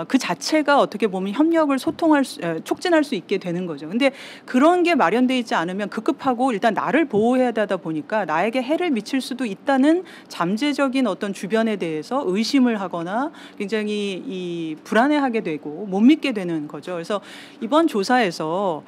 Speaker 2: 그 자체가 어떻게 보면 협력을 촉진할 수 있게 되는 거죠. 근데 그런 게 마련돼 있지 않으면 급급하고 일단 나를 보호해야 되다 보니까 나에게 해를 미칠 수도 있다는 잠재적인 어떤 주변에 대해서 의심을 하거나 굉장히 불안해하게 되고 못 믿게 되는 거죠. 그래서 이번 조사에서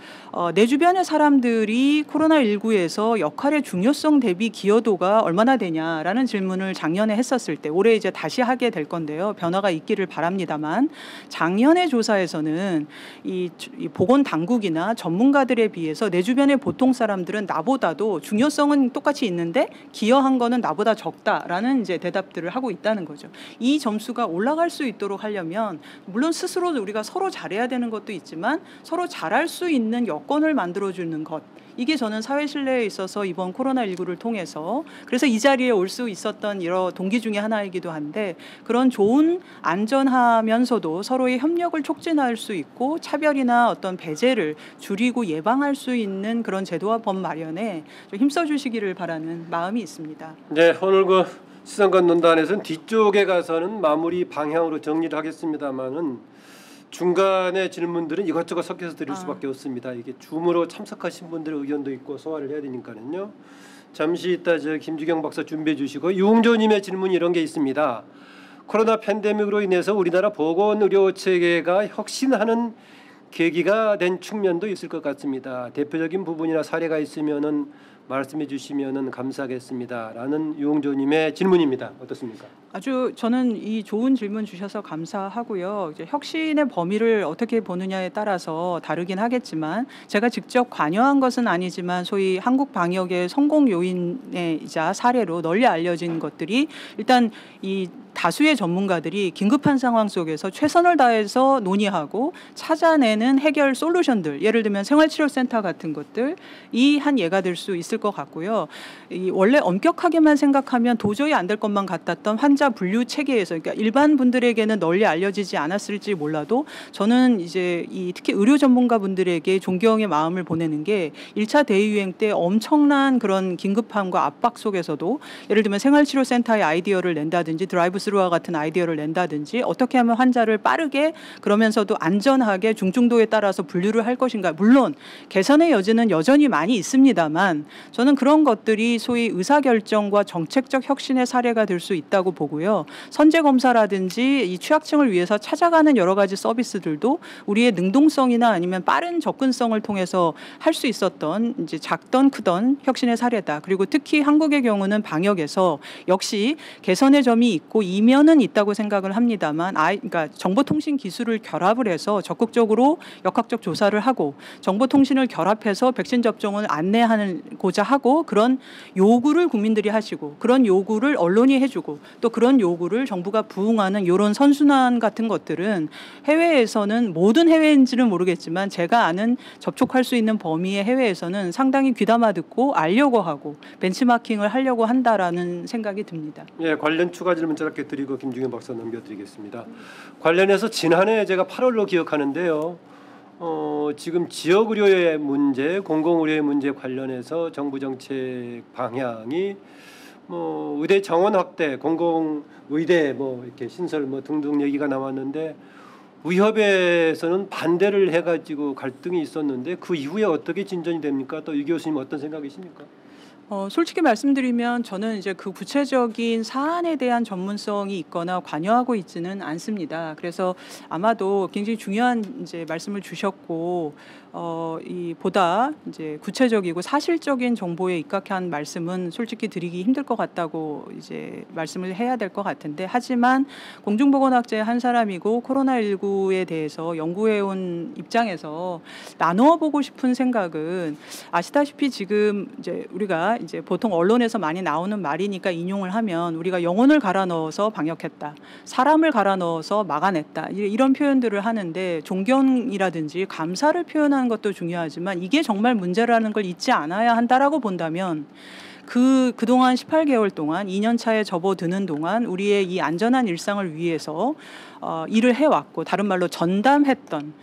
Speaker 2: 내 주변의 사람들이 코로나19에서 역할의 중요성 대비 기여도가 얼마나 되냐라는 질문을 작년에 했었을 때, 올해 이제 다시 하게 될 건데요. 변화가 있기를 바랍니다만, 작년의 조사에서는 이 보건 당국이나 전문가들에 비해서 내 주변의 보통 사람들은 나보다도 중요성은 똑같이 있는데 기여한 거는 나보다 적다라는 이제 대답들을 하고 있다는 거죠. 이 점수가 올라갈 수 있도록 하려면 물론 스스로 우리가 서로 잘해야 되는 것도 있지만 서로 잘할 수 있는 여건을 만들어주는 것, 이게 저는 사회 신뢰에 있어서 이번 코로나19를 통해서, 그래서 이 자리에 올 수 있었던 여러 동기 중에 하나이기도 한데, 그런 좋은 안전하면서도 서로의 협력을 촉진할 수 있고 차별이나 어떤 배제를 줄이고 예방할 수 있는 그런 제도와 법 마련에 좀 힘써주시기를 바라는 마음이 있습니다.
Speaker 1: 네, 오늘 그 시선관 논단에서는 뒤쪽에 가서는 마무리 방향으로 정리를 하겠습니다만은 중간에 질문들은 이것저것 섞여서 드릴 수밖에 없습니다. 이게 줌으로 참석하신 분들의 의견도 있고 소화를 해야 되니까는요. 잠시 이따 김주경 박사 준비해 주시고, 유홍조님의 질문이 이런 게 있습니다. 코로나 팬데믹으로 인해서 우리나라 보건의료 체계가 혁신하는 계기가 된 측면도 있을 것 같습니다. 대표적인 부분이나 사례가 있으면은 말씀해 주시면은 감사하겠습니다라는 유홍조님의 질문입니다. 어떻습니까?
Speaker 2: 아주 저는 이 좋은 질문 주셔서 감사하고요. 이제 혁신의 범위를 어떻게 보느냐에 따라서 다르긴 하겠지만, 제가 직접 관여한 것은 아니지만 소위 한국 방역의 성공 요인이자 사례로 널리 알려진 것들이, 일단 이 다수의 전문가들이 긴급한 상황 속에서 최선을 다해서 논의하고 찾아내는 해결 솔루션들, 예를 들면 생활치료센터 같은 것들, 이 한 예가 될 수 있을 것 같고요. 원래 엄격하게만 생각하면 도저히 안 될 것만 같았던 환자 분류 체계에서, 그러니까 일반 분들에게는 널리 알려지지 않았을지 몰라도 저는 이제 특히 의료 전문가 분들에게 존경의 마음을 보내는 게, 1차 대유행 때 엄청난 그런 긴급함과 압박 속에서도 예를 들면 생활치료센터의 아이디어를 낸다든지 드라이브스루와 같은 아이디어를 낸다든지, 어떻게 하면 환자를 빠르게 그러면서도 안전하게 중증도에 따라서 분류를 할 것인가. 물론 개선의 여지는 여전히 많이 있습니다만, 저는 그런 것들이 소위 의사결정과 정책적 혁신의 사례가 될 수 있다고 보고요. 선제검사라든지 이 취약층을 위해서 찾아가는 여러 가지 서비스들도 우리의 능동성이나 아니면 빠른 접근성을 통해서 할 수 있었던, 이제 작던 크던 혁신의 사례다. 그리고 특히 한국의 경우는 방역에서 역시 개선의 점이 있고 이면은 있다고 생각을 합니다만, 그러니까 정보통신 기술을 결합을 해서 적극적으로 역학적 조사를 하고 정보통신을 결합해서 백신 접종을 안내하고자 하고, 그런 요구를 국민들이 하시고 그런 요구를 언론이 해주고 또 그런 요구를 정부가 부응하는 이런 선순환 같은 것들은 해외에서는, 모든 해외인지는 모르겠지만 제가 아는 접촉할 수 있는 범위의 해외에서는 상당히 귀담아 듣고 알려고 하고 벤치마킹을 하려고 한다라는 생각이 듭니다.
Speaker 1: 예, 관련 추가 질문 짧게 드리고 김주경 박사 넘겨드리겠습니다. 관련해서 지난해 제가 8월로 기억하는데요. 지금 지역 의료의 문제, 공공의료의 문제 관련해서 정부 정책 방향이 의대 정원 확대, 공공의대 이렇게 신설 등등 얘기가 나왔는데, 의협에서는 반대를 해가지고 갈등이 있었는데 그 이후에 어떻게 진전이 됩니까? 또 유 교수님 어떤 생각이십니까?
Speaker 2: 솔직히 말씀드리면 저는 이제 그 구체적인 사안에 대한 전문성이 있거나 관여하고 있지는 않습니다. 그래서 아마도 굉장히 중요한 이제 말씀을 주셨고, 이 보다 이제 구체적이고 사실적인 정보에 입각한 말씀은 솔직히 드리기 힘들 것 같다고 이제 말씀을 해야 될 것 같은데, 하지만 공중보건학자의 한 사람이고 코로나19에 대해서 연구해온 입장에서 나누어 보고 싶은 생각은, 아시다시피 지금 이제 우리가 이제 보통 언론에서 많이 나오는 말이니까 인용을 하면, 우리가 영혼을 갈아 넣어서 방역했다, 사람을 갈아 넣어서 막아냈다, 이런 표현들을 하는데, 존경이라든지 감사를 표현하는 것도 중요하지만 이게 정말 문제라는 걸 잊지 않아야 한다라고 본다면, 그동안 18개월 동안 2년 차에 접어드는 동안 우리의 이 안전한 일상을 위해서 일을 해왔고, 다른 말로 전담했던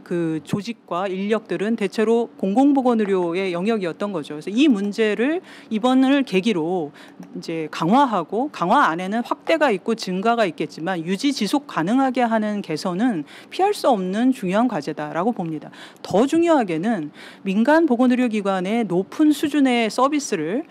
Speaker 2: 그 조직과 인력들은 대체로 공공보건의료의 영역이었던 거죠. 그래서 이 문제를 이번을 계기로 이제 강화하고, 강화 안에는 확대가 있고 증가가 있겠지만 유지 지속 가능하게 하는 개선은 피할 수 없는 중요한 과제다라고 봅니다. 더 중요하게는 민간 보건의료기관의 높은 수준의 서비스를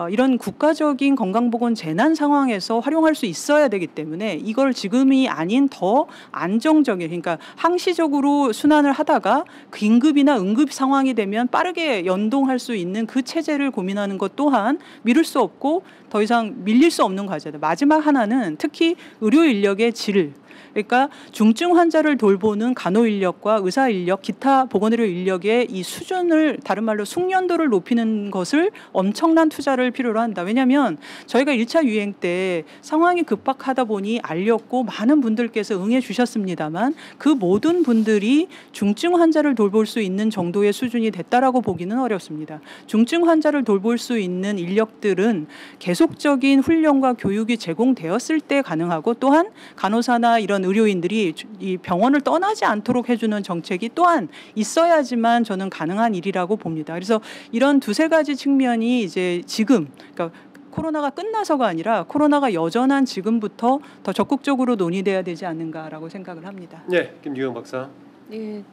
Speaker 2: 이런 국가적인 건강보건 재난 상황에서 활용할 수 있어야 되기 때문에, 이걸 지금이 아닌 더 안정적인, 그러니까 항시적으로 순환을 하다가 긴급이나 응급 상황이 되면 빠르게 연동할 수 있는 그 체제를 고민하는 것 또한 미룰 수 없고 더 이상 밀릴 수 없는 과제다. 마지막 하나는 특히 의료 인력의 질, 그러니까 중증 환자를 돌보는 간호 인력과 의사 인력, 기타 보건의료 인력의 이 수준을, 다른 말로 숙련도를 높이는 것을 엄청난 투자를 필요로 한다. 왜냐하면 저희가 1차 유행 때 상황이 급박하다 보니 알렸고 많은 분들께서 응해 주셨습니다만, 그 모든 분들이 중증 환자를 돌볼 수 있는 정도의 수준이 됐다라고 보기는 어렵습니다. 중증 환자를 돌볼 수 있는 인력들은 계속적인 훈련과 교육이 제공되었을 때 가능하고, 또한 간호사나 이런 의료인들이 이 병원을 떠나지 않도록 해주는 정책이 또한 있어야지만 저는 가능한 일이라고 봅니다. 그래서 이런 두세 가지 측면이 이제 지금, 그러니까 코로나가 끝나서가 아니라 코로나가 여전한 지금부터 더 적극적으로 논의돼야 되지 않는가라고 생각을 합니다.
Speaker 1: 네, 김주경 박사.
Speaker 3: 네,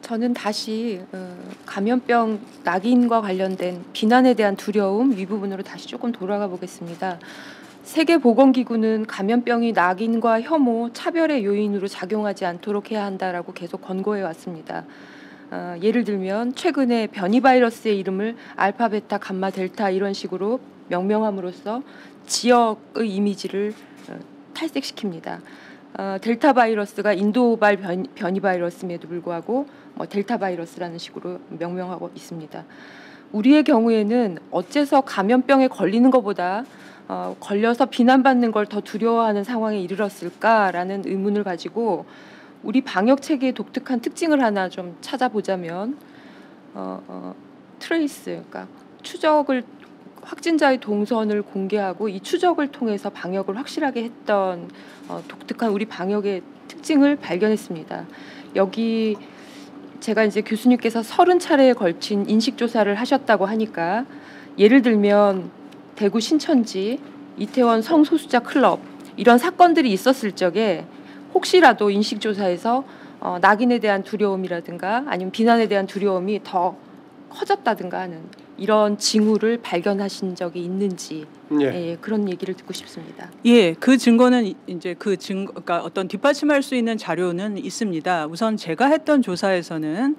Speaker 3: 저는 다시 감염병 낙인과 관련된 비난에 대한 두려움, 이 부분으로 다시 조금 돌아가 보겠습니다. 세계보건기구는 감염병이 낙인과 혐오, 차별의 요인으로 작용하지 않도록 해야 한다라고 계속 권고해 왔습니다. 예를 들면 최근에 변이 바이러스의 이름을 알파, 베타, 감마, 델타 이런 식으로 명명함으로써 지역의 이미지를 탈색시킵니다. 델타 바이러스가 인도발 변이 바이러스임에도 불구하고 델타 바이러스라는 식으로 명명하고 있습니다. 우리의 경우에는 어째서 감염병에 걸리는 것보다 걸려서 비난받는 걸 더 두려워하는 상황에 이르렀을까라는 의문을 가지고 우리 방역 체계의 독특한 특징을 하나 좀 찾아보자면, 트레이스, 그러니까 추적을, 확진자의 동선을 공개하고 이 추적을 통해서 방역을 확실하게 했던 독특한 우리 방역의 특징을 발견했습니다. 여기 제가 이제 교수님께서 30차례에 걸친 인식조사를 하셨다고 하니까, 예를 들면 대구 신천지, 이태원 성소수자 클럽 이런 사건들이 있었을 적에 혹시라도 인식조사에서 낙인에 대한 두려움이라든가 아니면 비난에 대한 두려움이 더 커졌다든가 하는 이런 징후를 발견하신 적이 있는지, 예, 그런 얘기를 듣고 싶습니다.
Speaker 2: 예, 그 증거는 이제 그러니까 어떤 뒷받침할 수 있는 자료는 있습니다. 우선 제가 했던 조사에서는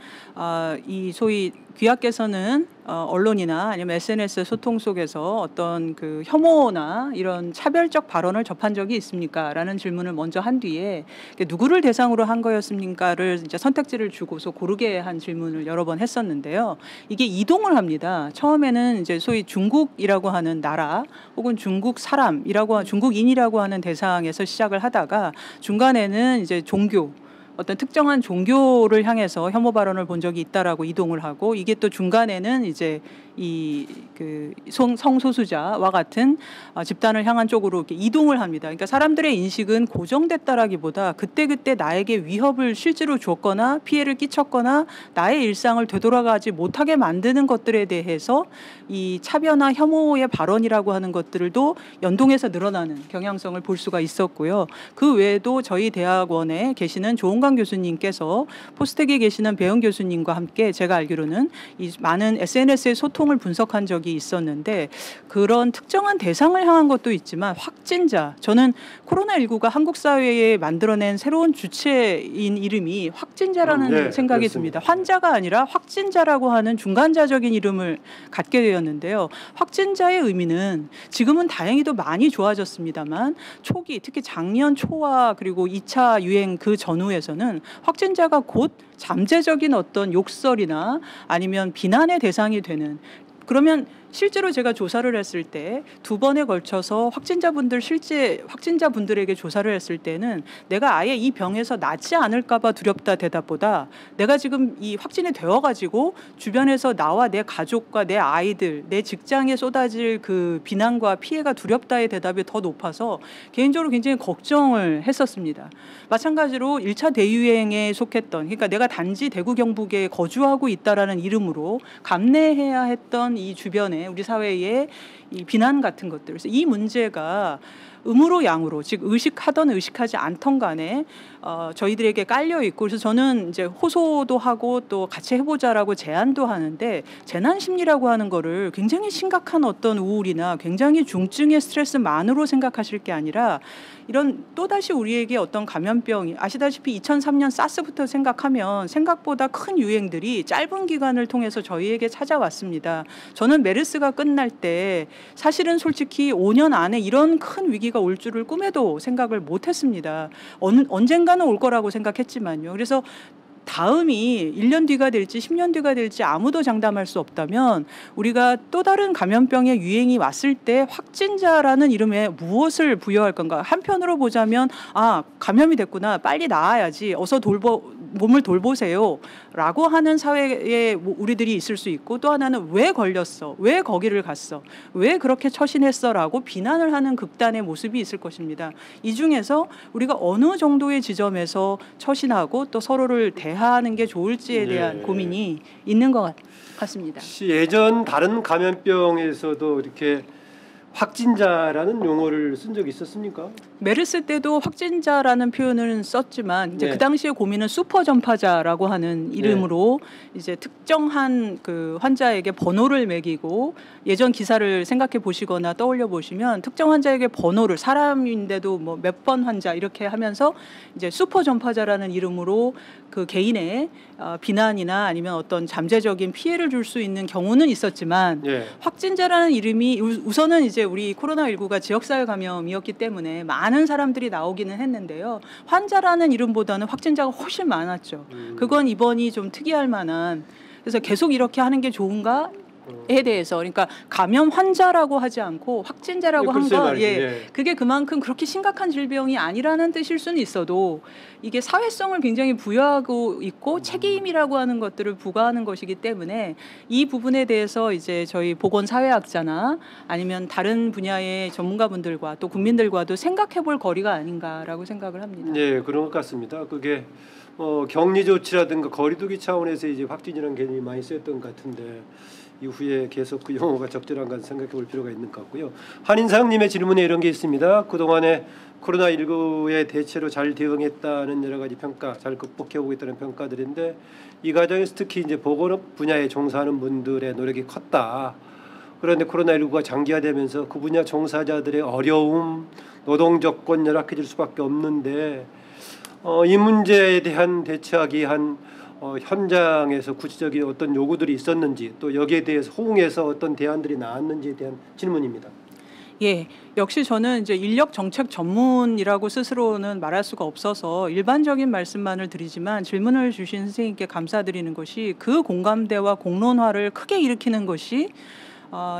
Speaker 2: 이 소위 귀하께서는 언론이나 아니면 SNS 소통 속에서 어떤 그 혐오나 이런 차별적 발언을 접한 적이 있습니까?라는 질문을 먼저 한 뒤에 누구를 대상으로 한 거였습니까를 이제 선택지를 주고서 고르게 한 질문을 여러 번 했었는데요. 이게 이동을 합니다. 처음에는 이제 소위 중국이라고 하는 나라 혹은 중국 사람이라고, 중국인이라고 하는 대상에서 시작을 하다가 중간에는 이제 종교, 어떤 특정한 종교를 향해서 혐오 발언을 본 적이 있다라고 이동을 하고, 이게 또 중간에는 이제 이 그 성소수자와 같은 집단을 향한 쪽으로 이렇게 이동을 합니다. 그러니까 사람들의 인식은 고정됐다라기보다 그때그때 나에게 위협을 실제로 줬거나 피해를 끼쳤거나 나의 일상을 되돌아가지 못하게 만드는 것들에 대해서 이 차별나 혐오의 발언이라고 하는 것들도 연동해서 늘어나는 경향성을 볼 수가 있었고요. 그 외에도 저희 대학원에 계시는 조은강 교수님께서 포스텍에 계시는 배영 교수님과 함께 제가 알기로는 이 많은 SNS의 소통 유통을 분석한 적이 있었는데 그런 특정한 대상을 향한 것도 있지만 확진자, 저는 코로나19가 한국 사회에 만들어낸 새로운 주체인 이름이 확진자라는
Speaker 1: 네,
Speaker 2: 생각이
Speaker 1: 그렇습니다.
Speaker 2: 듭니다. 환자가 아니라 확진자라고 하는 중간자적인 이름을 갖게 되었는데요. 확진자의 의미는 지금은 다행히도 많이 좋아졌습니다만 초기 특히 작년 초와 그리고 2차 유행 그 전후에서는 확진자가 곧 잠재적인 어떤 욕설이나 아니면 비난의 대상이 되는, 그러면 실제로 제가 조사를 했을 때 2번에 걸쳐서 실제 확진자분들에게 조사를 했을 때는 내가 아예 이 병에서 낫지 않을까 봐 두렵다 대답보다 내가 지금 이 확진이 되어가지고 주변에서 나와 내 가족과 내 아이들, 내 직장에 쏟아질 그 비난과 피해가 두렵다의 대답이 더 높아서 개인적으로 굉장히 걱정을 했었습니다. 마찬가지로 1차 대유행에 속했던, 그러니까 내가 단지 대구 경북에 거주하고 있다라는 이름으로 감내해야 했던 이 주변에 우리 사회의 이 비난 같은 것들, 그래서 이 문제가 음으로 양으로, 즉 의식하던 의식하지 않던 간에 저희들에게 깔려 있고, 그래서 저는 이제 호소도 하고 또 같이 해보자라고 제안도 하는데, 재난 심리라고 하는 거를 굉장히 심각한 어떤 우울이나 굉장히 중증의 스트레스만으로 생각하실 게 아니라 이런 또다시 우리에게 어떤 감염병이, 아시다시피 2003년 사스부터 생각하면 생각보다 큰 유행들이 짧은 기간을 통해서 저희에게 찾아왔습니다. 저는 메르스가 끝날 때 사실은 솔직히 5년 안에 이런 큰 위기가 올 줄을 꿈에도 생각을 못했습니다. 언젠가는 올 거라고 생각했지만요. 그래서 다음이 1년 뒤가 될지 10년 뒤가 될지 아무도 장담할 수 없다면 우리가 또 다른 감염병의 유행이 왔을 때 확진자라는 이름에 무엇을 부여할 건가. 한편으로 보자면 감염이 됐구나, 빨리 나아야지, 어서 몸을 돌보세요 라고 하는 사회에 우리들이 있을 수 있고, 또 하나는 왜 걸렸어, 왜 거기를 갔어, 왜 그렇게 처신했어 라고 비난을 하는 극단의 모습이 있을 것입니다. 이 중에서 우리가 어느 정도의 지점에서 처신하고 또 서로를 대하는 게 좋을지에 대한 고민이 있는 것 같습니다.
Speaker 1: 예전 다른 감염병에서도 이렇게 확진자라는 용어를 쓴 적이 있었습니까?
Speaker 2: 메르스 때도 확진자라는 표현을 썼지만 이제
Speaker 1: 네.
Speaker 2: 그 당시의 고민은 슈퍼 전파자라고 하는 이름으로 이제 특정한 그 환자에게 번호를 매기고, 예전 기사를 생각해 보시거나 떠올려 보시면 특정 환자에게 번호를, 사람인데도 뭐 몇 번 환자 이렇게 하면서 이제 슈퍼 전파자라는 이름으로 그 개인의 비난이나 아니면 어떤 잠재적인 피해를 줄 수 있는 경우는 있었지만 확진자라는 이름이 우선은 이제 우리 코로나19가 지역사회 감염이었기 때문에 많은 사람들이 나오기는 했는데요. 환자라는 이름보다는 확진자가 훨씬 많았죠. 그건 이번이 좀 특이할 만한, 그래서 계속 이렇게 하는 게 좋은가? 에 대해서, 그러니까 감염 환자라고 하지 않고 확진자라고 한 건 그게 그만큼 그렇게 심각한 질병이 아니라는 뜻일 수는 있어도 이게 사회성을 굉장히 부여하고 있고 책임이라고 하는 것들을 부과하는 것이기 때문에 이 부분에 대해서 이제 저희 보건사회학자나 아니면 다른 분야의 전문가분들과 또 국민들과도 생각해볼 거리가 아닌가라고 생각을 합니다.
Speaker 1: 네, 그런 것 같습니다. 그게 격리 조치라든가 거리두기 차원에서 이제 확진이라는 개념이 많이 쓰였던 것 같은데 이후에 계속 그 용어가 적절한가 생각해 볼 필요가 있는 것 같고요. 한인상님의 질문에 이런 게 있습니다. 그동안에 코로나19에 대체로 잘 대응했다는 여러 가지 평가, 잘 극복해오고 있다는 평가들인데 이 과정에서 특히 이제 보건업 분야에 종사하는 분들의 노력이 컸다. 그런데 코로나19가 장기화되면서 그 분야 종사자들의 어려움, 노동 조건 열악해질 수밖에 없는데 이 문제에 대한 대처하기 위한 현장에서 구체적인 어떤 요구들이 있었는지, 또 여기에 대해서 호응해서 어떤 대안들이 나왔는지에 대한 질문입니다.
Speaker 2: 예, 역시 저는 이제 인력 정책 전문이라고 스스로는 말할 수가 없어서 일반적인 말씀만을 드리지만, 질문을 주신 선생님께 감사드리는 것이 그 공감대와 공론화를 크게 일으키는 것이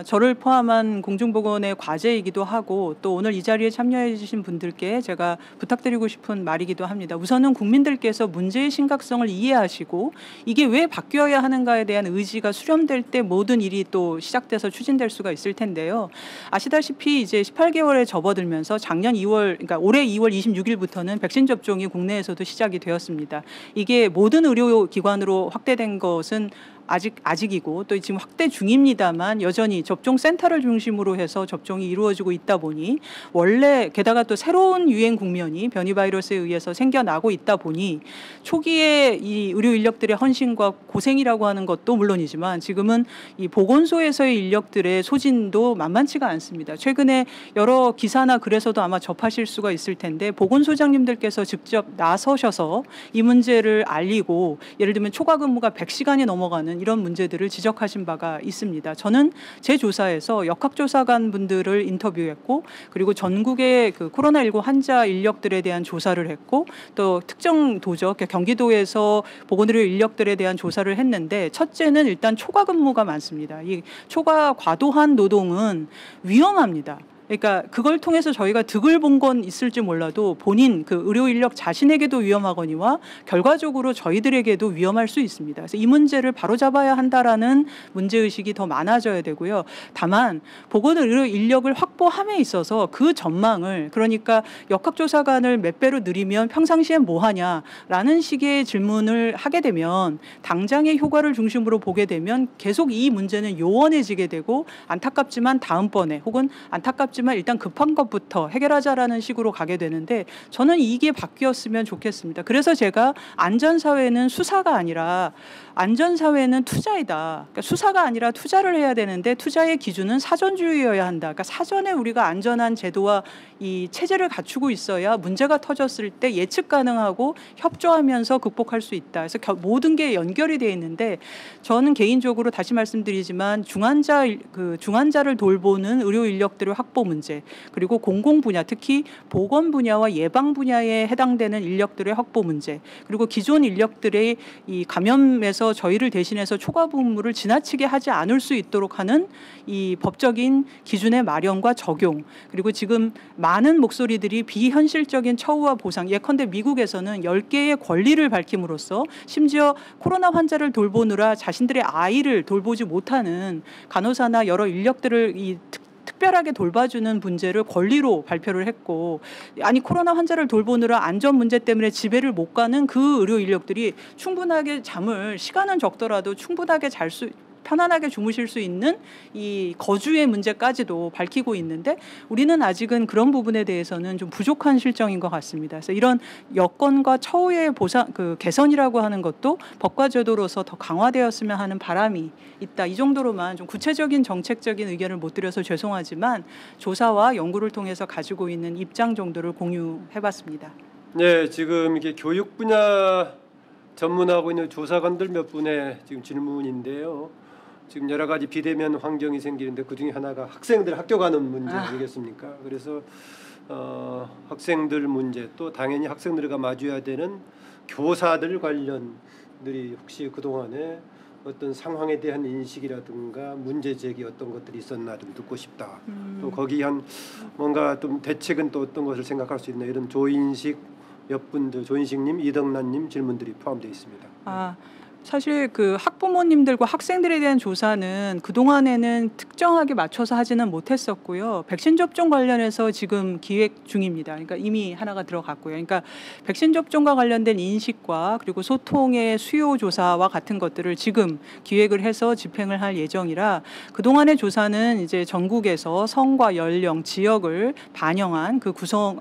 Speaker 2: 저를 포함한 공중보건의 과제이기도 하고, 또 오늘 이 자리에 참여해 주신 분들께 제가 부탁드리고 싶은 말이기도 합니다. 우선은 국민들께서 문제의 심각성을 이해하시고 이게 왜 바뀌어야 하는가에 대한 의지가 수렴될 때 모든 일이 또 시작돼서 추진될 수가 있을 텐데요. 아시다시피 이제 18개월에 접어들면서 작년 2월, 그러니까 올해 2월 26일부터는 백신 접종이 국내에서도 시작이 되었습니다. 이게 모든 의료기관으로 확대된 것은 아직이고 또 지금 확대 중입니다만 여전히 접종 센터를 중심으로 해서 접종이 이루어지고 있다 보니 원래 게다가 또 새로운 유행 국면이 변이 바이러스에 의해서 생겨나고 있다 보니 초기에 이 의료 인력들의 헌신과 고생이라고 하는 것도 물론이지만 지금은 이 보건소에서의 인력들의 소진도 만만치가 않습니다. 최근에 여러 기사나 글에서도 아마 접하실 수가 있을 텐데 보건소장님들께서 직접 나서셔서 이 문제를 알리고 예를 들면 초과 근무가 100시간이 넘어가는 이런 문제들을 지적하신 바가 있습니다. 저는 제 조사에서 역학조사관 분들을 인터뷰했고 그리고 전국의 그 코로나19 환자 인력들에 대한 조사를 했고 또 특정 도적 경기도에서 보건의료 인력들에 대한 조사를 했는데 첫째는 일단 초과 근무가 많습니다. 이 초과 과도한 노동은 위험합니다. 그러니까 그걸 통해서 저희가 득을 본 건 있을지 몰라도 본인 그 의료 인력 자신에게도 위험하거니와 결과적으로 저희들에게도 위험할 수 있습니다. 그래서 이 문제를 바로잡아야 한다라는 문제의식이 더 많아져야 되고요. 다만 보건의료 인력을 확보함에 있어서 그 전망을 그러니까 역학조사관을 몇 배로 늘리면 평상시엔 뭐 하냐라는 식의 질문을 하게 되면 당장의 효과를 중심으로 보게 되면 계속 이 문제는 요원해지게 되고 안타깝지만 다음번에 혹은 안타깝지만 일단 급한 것부터 해결하자라는 식으로 가게 되는데 저는 이게 바뀌었으면 좋겠습니다. 그래서 제가 안전사회는 수사가 아니라 안전사회는 투자이다. 그러니까 수사가 아니라 투자를 해야 되는데 투자의 기준은 사전주의여야 한다. 그러니까 사전에 우리가 안전한 제도와 이 체제를 갖추고 있어야 문제가 터졌을 때 예측 가능하고 협조하면서 극복할 수 있다. 그래서 모든 게 연결이 되어 있는데 저는 개인적으로 다시 말씀드리지만 중환자를 돌보는 의료 인력들의 확보 문제 그리고 공공 분야 특히 보건 분야와 예방 분야에 해당되는 인력들의 확보 문제 그리고 기존 인력들의 이 감염에서 저희를 대신해서 초과 근무를 지나치게 하지 않을 수 있도록 하는 이 법적인 기준의 마련과 적용 그리고 지금 많은 목소리들이 비현실적인 처우와 보상 예컨대 미국에서는 10개의 권리를 밝힘으로써 심지어 코로나 환자를 돌보느라 자신들의 아이를 돌보지 못하는 간호사나 여러 인력들을 특별하게 돌봐주는 문제를 권리로 발표를 했고 아니 코로나 환자를 돌보느라 안전 문제 때문에 집에를 못 가는 그 의료 인력들이 충분하게 잠을 시간은 적더라도 충분하게 편안하게 주무실 수 있는 이 거주의 문제까지도 밝히고 있는데 우리는 아직은 그런 부분에 대해서는 좀 부족한 실정인 것 같습니다. 그래서 이런 여건과 처우의 개선이라고 하는 것도 법과 제도로서 더 강화되었으면 하는 바람이 있다. 이 정도로만 좀 구체적인 정책적인 의견을 못 드려서 죄송하지만 조사와 연구를 통해서 가지고 있는 입장 정도를 공유해봤습니다.
Speaker 1: 네, 지금 이게 교육 분야 전문하고 있는 조사관들 몇 분의 지금 질문인데요. 지금 여러 가지 비대면 환경이 생기는데 그중에 하나가 학생들 학교 가는 문제 아니겠습니까? 그래서 학생들 문제 또 당연히 학생들과 마주해야 되는 교사들 관련들이 혹시 그동안에 어떤 상황에 대한 인식이라든가 문제 제기 어떤 것들이 있었나 좀 듣고 싶다. 또 거기 한 뭔가 좀 대책은 또 어떤 것을 생각할 수 있나 이런 조인식 몇 분들 조인식님, 이덕란님 질문들이 포함되어 있습니다.
Speaker 2: 사실 그 학부모님들과 학생들에 대한 조사는 그동안에는 특정하게 맞춰서 하지는 못했었고요. 백신 접종 관련해서 지금 기획 중입니다. 그러니까 이미 하나가 들어갔고요. 그러니까 백신 접종과 관련된 인식과 그리고 소통의 수요 조사와 같은 것들을 지금 기획을 해서 집행을 할 예정이라 그동안의 조사는 이제 전국에서 성과 연령, 지역을 반영한 그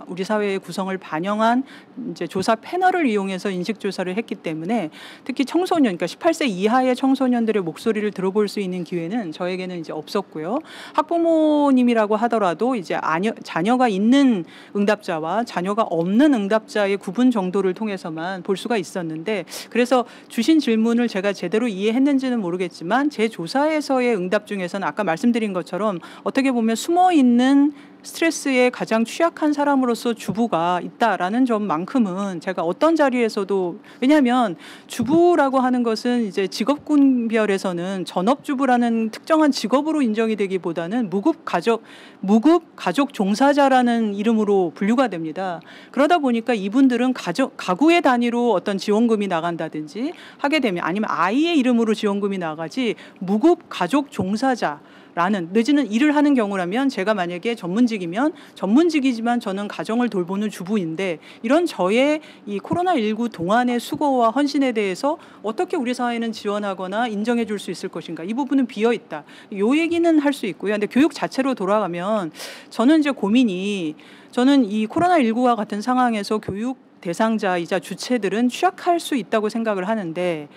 Speaker 2: 우리 사회의 구성을 반영한 이제 조사 패널을 이용해서 인식 조사를 했기 때문에 특히 청소년 그러니까 18세 이하의 청소년들의 목소리를 들어볼 수 있는 기회는 저에게는 이제 없었고요. 학부모님이라고 하더라도 이제 자녀가 있는 응답자와 자녀가 없는 응답자의 구분 정도를 통해서만 볼 수가 있었는데 그래서 주신 질문을 제가 제대로 이해했는지는 모르겠지만 제 조사에서의 응답 중에서는 아까 말씀드린 것처럼 어떻게 보면 숨어 있는 스트레스에 가장 취약한 사람으로서 주부가 있다라는 점만큼은 제가 어떤 자리에서도 왜냐하면 주부라고 하는 것은 이제 직업군별에서는 전업주부라는 특정한 직업으로 인정이 되기보다는 무급 가족 종사자라는 이름으로 분류가 됩니다. 그러다 보니까 이분들은 가구의 단위로 어떤 지원금이 나간다든지 하게 되면 아니면 아이의 이름으로 지원금이 나가지 무급 가족 종사자 라는 내지는 일을 하는 경우라면 제가 만약에 전문직이면 전문직이지만 저는 가정을 돌보는 주부인데 이런 저의 이 코로나19 동안의 수고와 헌신에 대해서 어떻게 우리 사회는 지원하거나 인정해 줄 수 있을 것인가. 이 부분은 비어 있다. 요 얘기는 할 수 있고요. 근데 교육 자체로 돌아가면 저는 이제 고민이 저는 이 코로나19와 같은 상황에서 교육 대상자이자 주체들은 취약할 수 있다고 생각을 하는데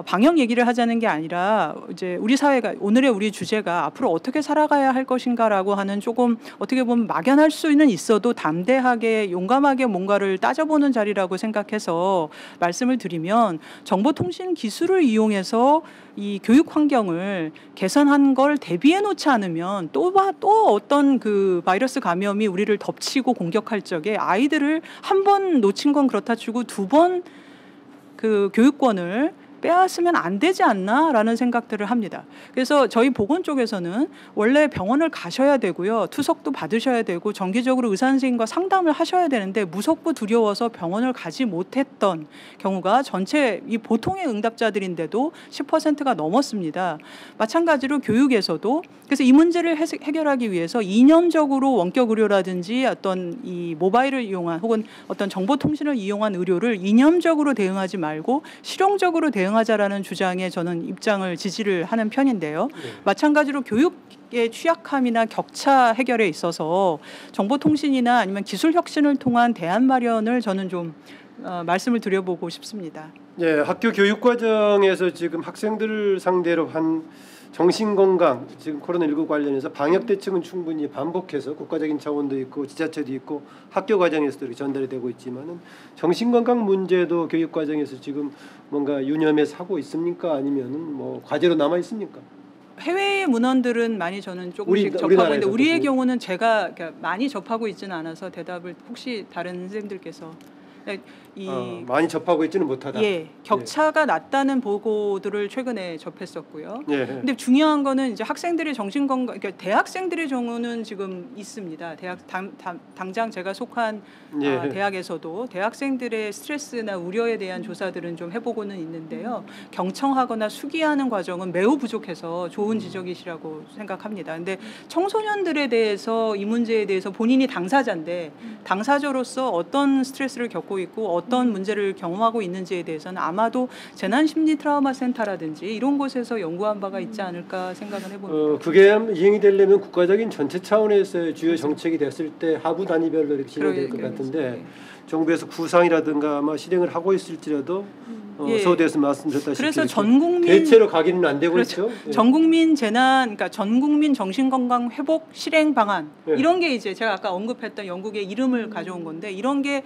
Speaker 2: 방역 얘기를 하자는 게 아니라 이제 우리 사회가 오늘의 우리 주제가 앞으로 어떻게 살아가야 할 것인가라고 하는 조금 어떻게 보면 막연할 수는 있어도 담대하게 용감하게 뭔가를 따져보는 자리라고 생각해서 말씀을 드리면 정보통신 기술을 이용해서 이 교육 환경을 개선한 걸 대비해 놓지 않으면 또 어떤 그 바이러스 감염이 우리를 덮치고 공격할 적에 아이들을 한 번 놓친 건 그렇다 치고 두 번 그 교육권을 빼앗으면 안 되지 않나라는 생각들을 합니다. 그래서 저희 보건 쪽에서는 원래 병원을 가셔야 되고요. 투석도 받으셔야 되고 정기적으로 의사 선생님과 상담을 하셔야 되는데 무섭고 두려워서 병원을 가지 못했던 경우가 전체 이 보통의 응답자들인데도 10%가 넘었습니다. 마찬가지로 교육에서도 그래서 이 문제를 해결하기 위해서 이념적으로 원격 의료라든지 어떤 이 모바일을 이용한 혹은 어떤 정보통신을 이용한 의료를 이념적으로 대응하지 말고 실용적으로 대응하자라는 주장에 저는 입장을 지지를 하는 편인데요. 네. 마찬가지로 교육의 취약함이나 격차 해결에 있어서 정보통신이나 아니면 기술 혁신을 통한 대안 마련을 저는 좀 말씀을 드려보고 싶습니다.
Speaker 1: 네, 학교 교육 과정에서 지금 학생들을 상대로 한 정신건강, 지금 코로나19 관련해서 방역 대책은 충분히 반복해서 국가적인 차원도 있고 지자체도 있고 학교 과정에서도 이렇게 전달이 되고 있지만은 정신건강 문제도 교육 과정에서 지금 뭔가 유념해서 하고 있습니까? 아니면은 뭐 과제로 남아 있습니까?
Speaker 2: 해외 문헌들은 많이 저는 조금씩 접하고 있는데 우리의 경우는 제가 많이 접하고 있지는 않아서 대답을 혹시 다른 선생님들께서
Speaker 1: 많이 접하고 있지는 못하다.
Speaker 2: 예, 격차가 낮다는 보고들을 최근에 접했었고요.
Speaker 1: 예.
Speaker 2: 근데 중요한 거는 이제 학생들의 정신건강, 그러니까 대학생들의 경우는 지금 있습니다. 당장 제가 속한 대학에서도 대학생들의 스트레스나 우려에 대한 조사들은 좀 해보고는 있는데요. 경청하거나 수기하는 과정은 매우 부족해서 좋은 지적이시라고 생각합니다. 근데 청소년들에 대해서 이 문제에 대해서 본인이 당사자인데 당사자로서 어떤 스트레스를 겪고 있고 어떤 문제를 경험하고 있는지에 대해서는 아마도 재난심리 트라우마 센터라든지 이런 곳에서 연구한 바가 있지 않을까 생각을 해봅니다.
Speaker 1: 그게 이행이 되려면 국가적인 전체 차원에서의 주요 정책이 됐을 때 하부 단위별로 이렇게 진행될 것 같은데 정부에서 구상이라든가 아마 실행을 하고 있을지라도 서두에서 말씀드렸다시피
Speaker 2: 그래서 전국민
Speaker 1: 대체로 가기는 안 되고
Speaker 2: 그렇죠.
Speaker 1: 있죠.
Speaker 2: 전국민 그러니까 전국민 정신건강 회복 실행 방안 이런 게 이제 제가 아까 언급했던 영국의 이름을 가져온 건데 이런 게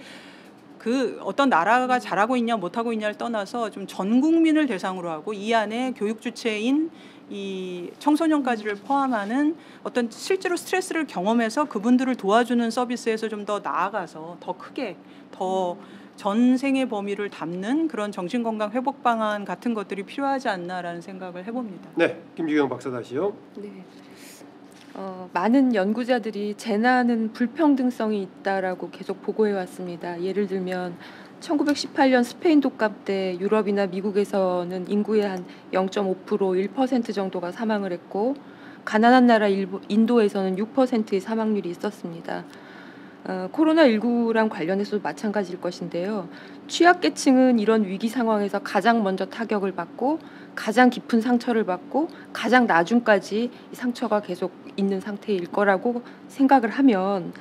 Speaker 2: 그 어떤 나라가 잘하고 있냐 못하고 있냐를 떠나서 좀 전 국민을 대상으로 하고 이 안에 교육 주체인 이 청소년까지를 포함하는 어떤 실제로 스트레스를 경험해서 그분들을 도와주는 서비스에서 좀 더 나아가서 더 크게 더 전생의 범위를 담는 그런 정신건강 회복 방안 같은 것들이 필요하지 않나라는 생각을 해봅니다.
Speaker 1: 네, 김주경 박사 다시요.
Speaker 3: 네. 많은 연구자들이 재난은 불평등성이 있다라고 계속 보고해 왔습니다. 예를 들면 1918년 스페인 독감 때 유럽이나 미국에서는 인구의 한 0.5% 1% 정도가 사망을 했고 가난한 나라 인도에서는 6%의 사망률이 있었습니다. 코로나19랑 관련해서도 마찬가지일 것인데요. 취약계층은 이런 위기 상황에서 가장 먼저 타격을 받고 가장 깊은 상처를 받고 가장 나중까지 이 상처가 계속 있는 상태일 거라고 생각을 하면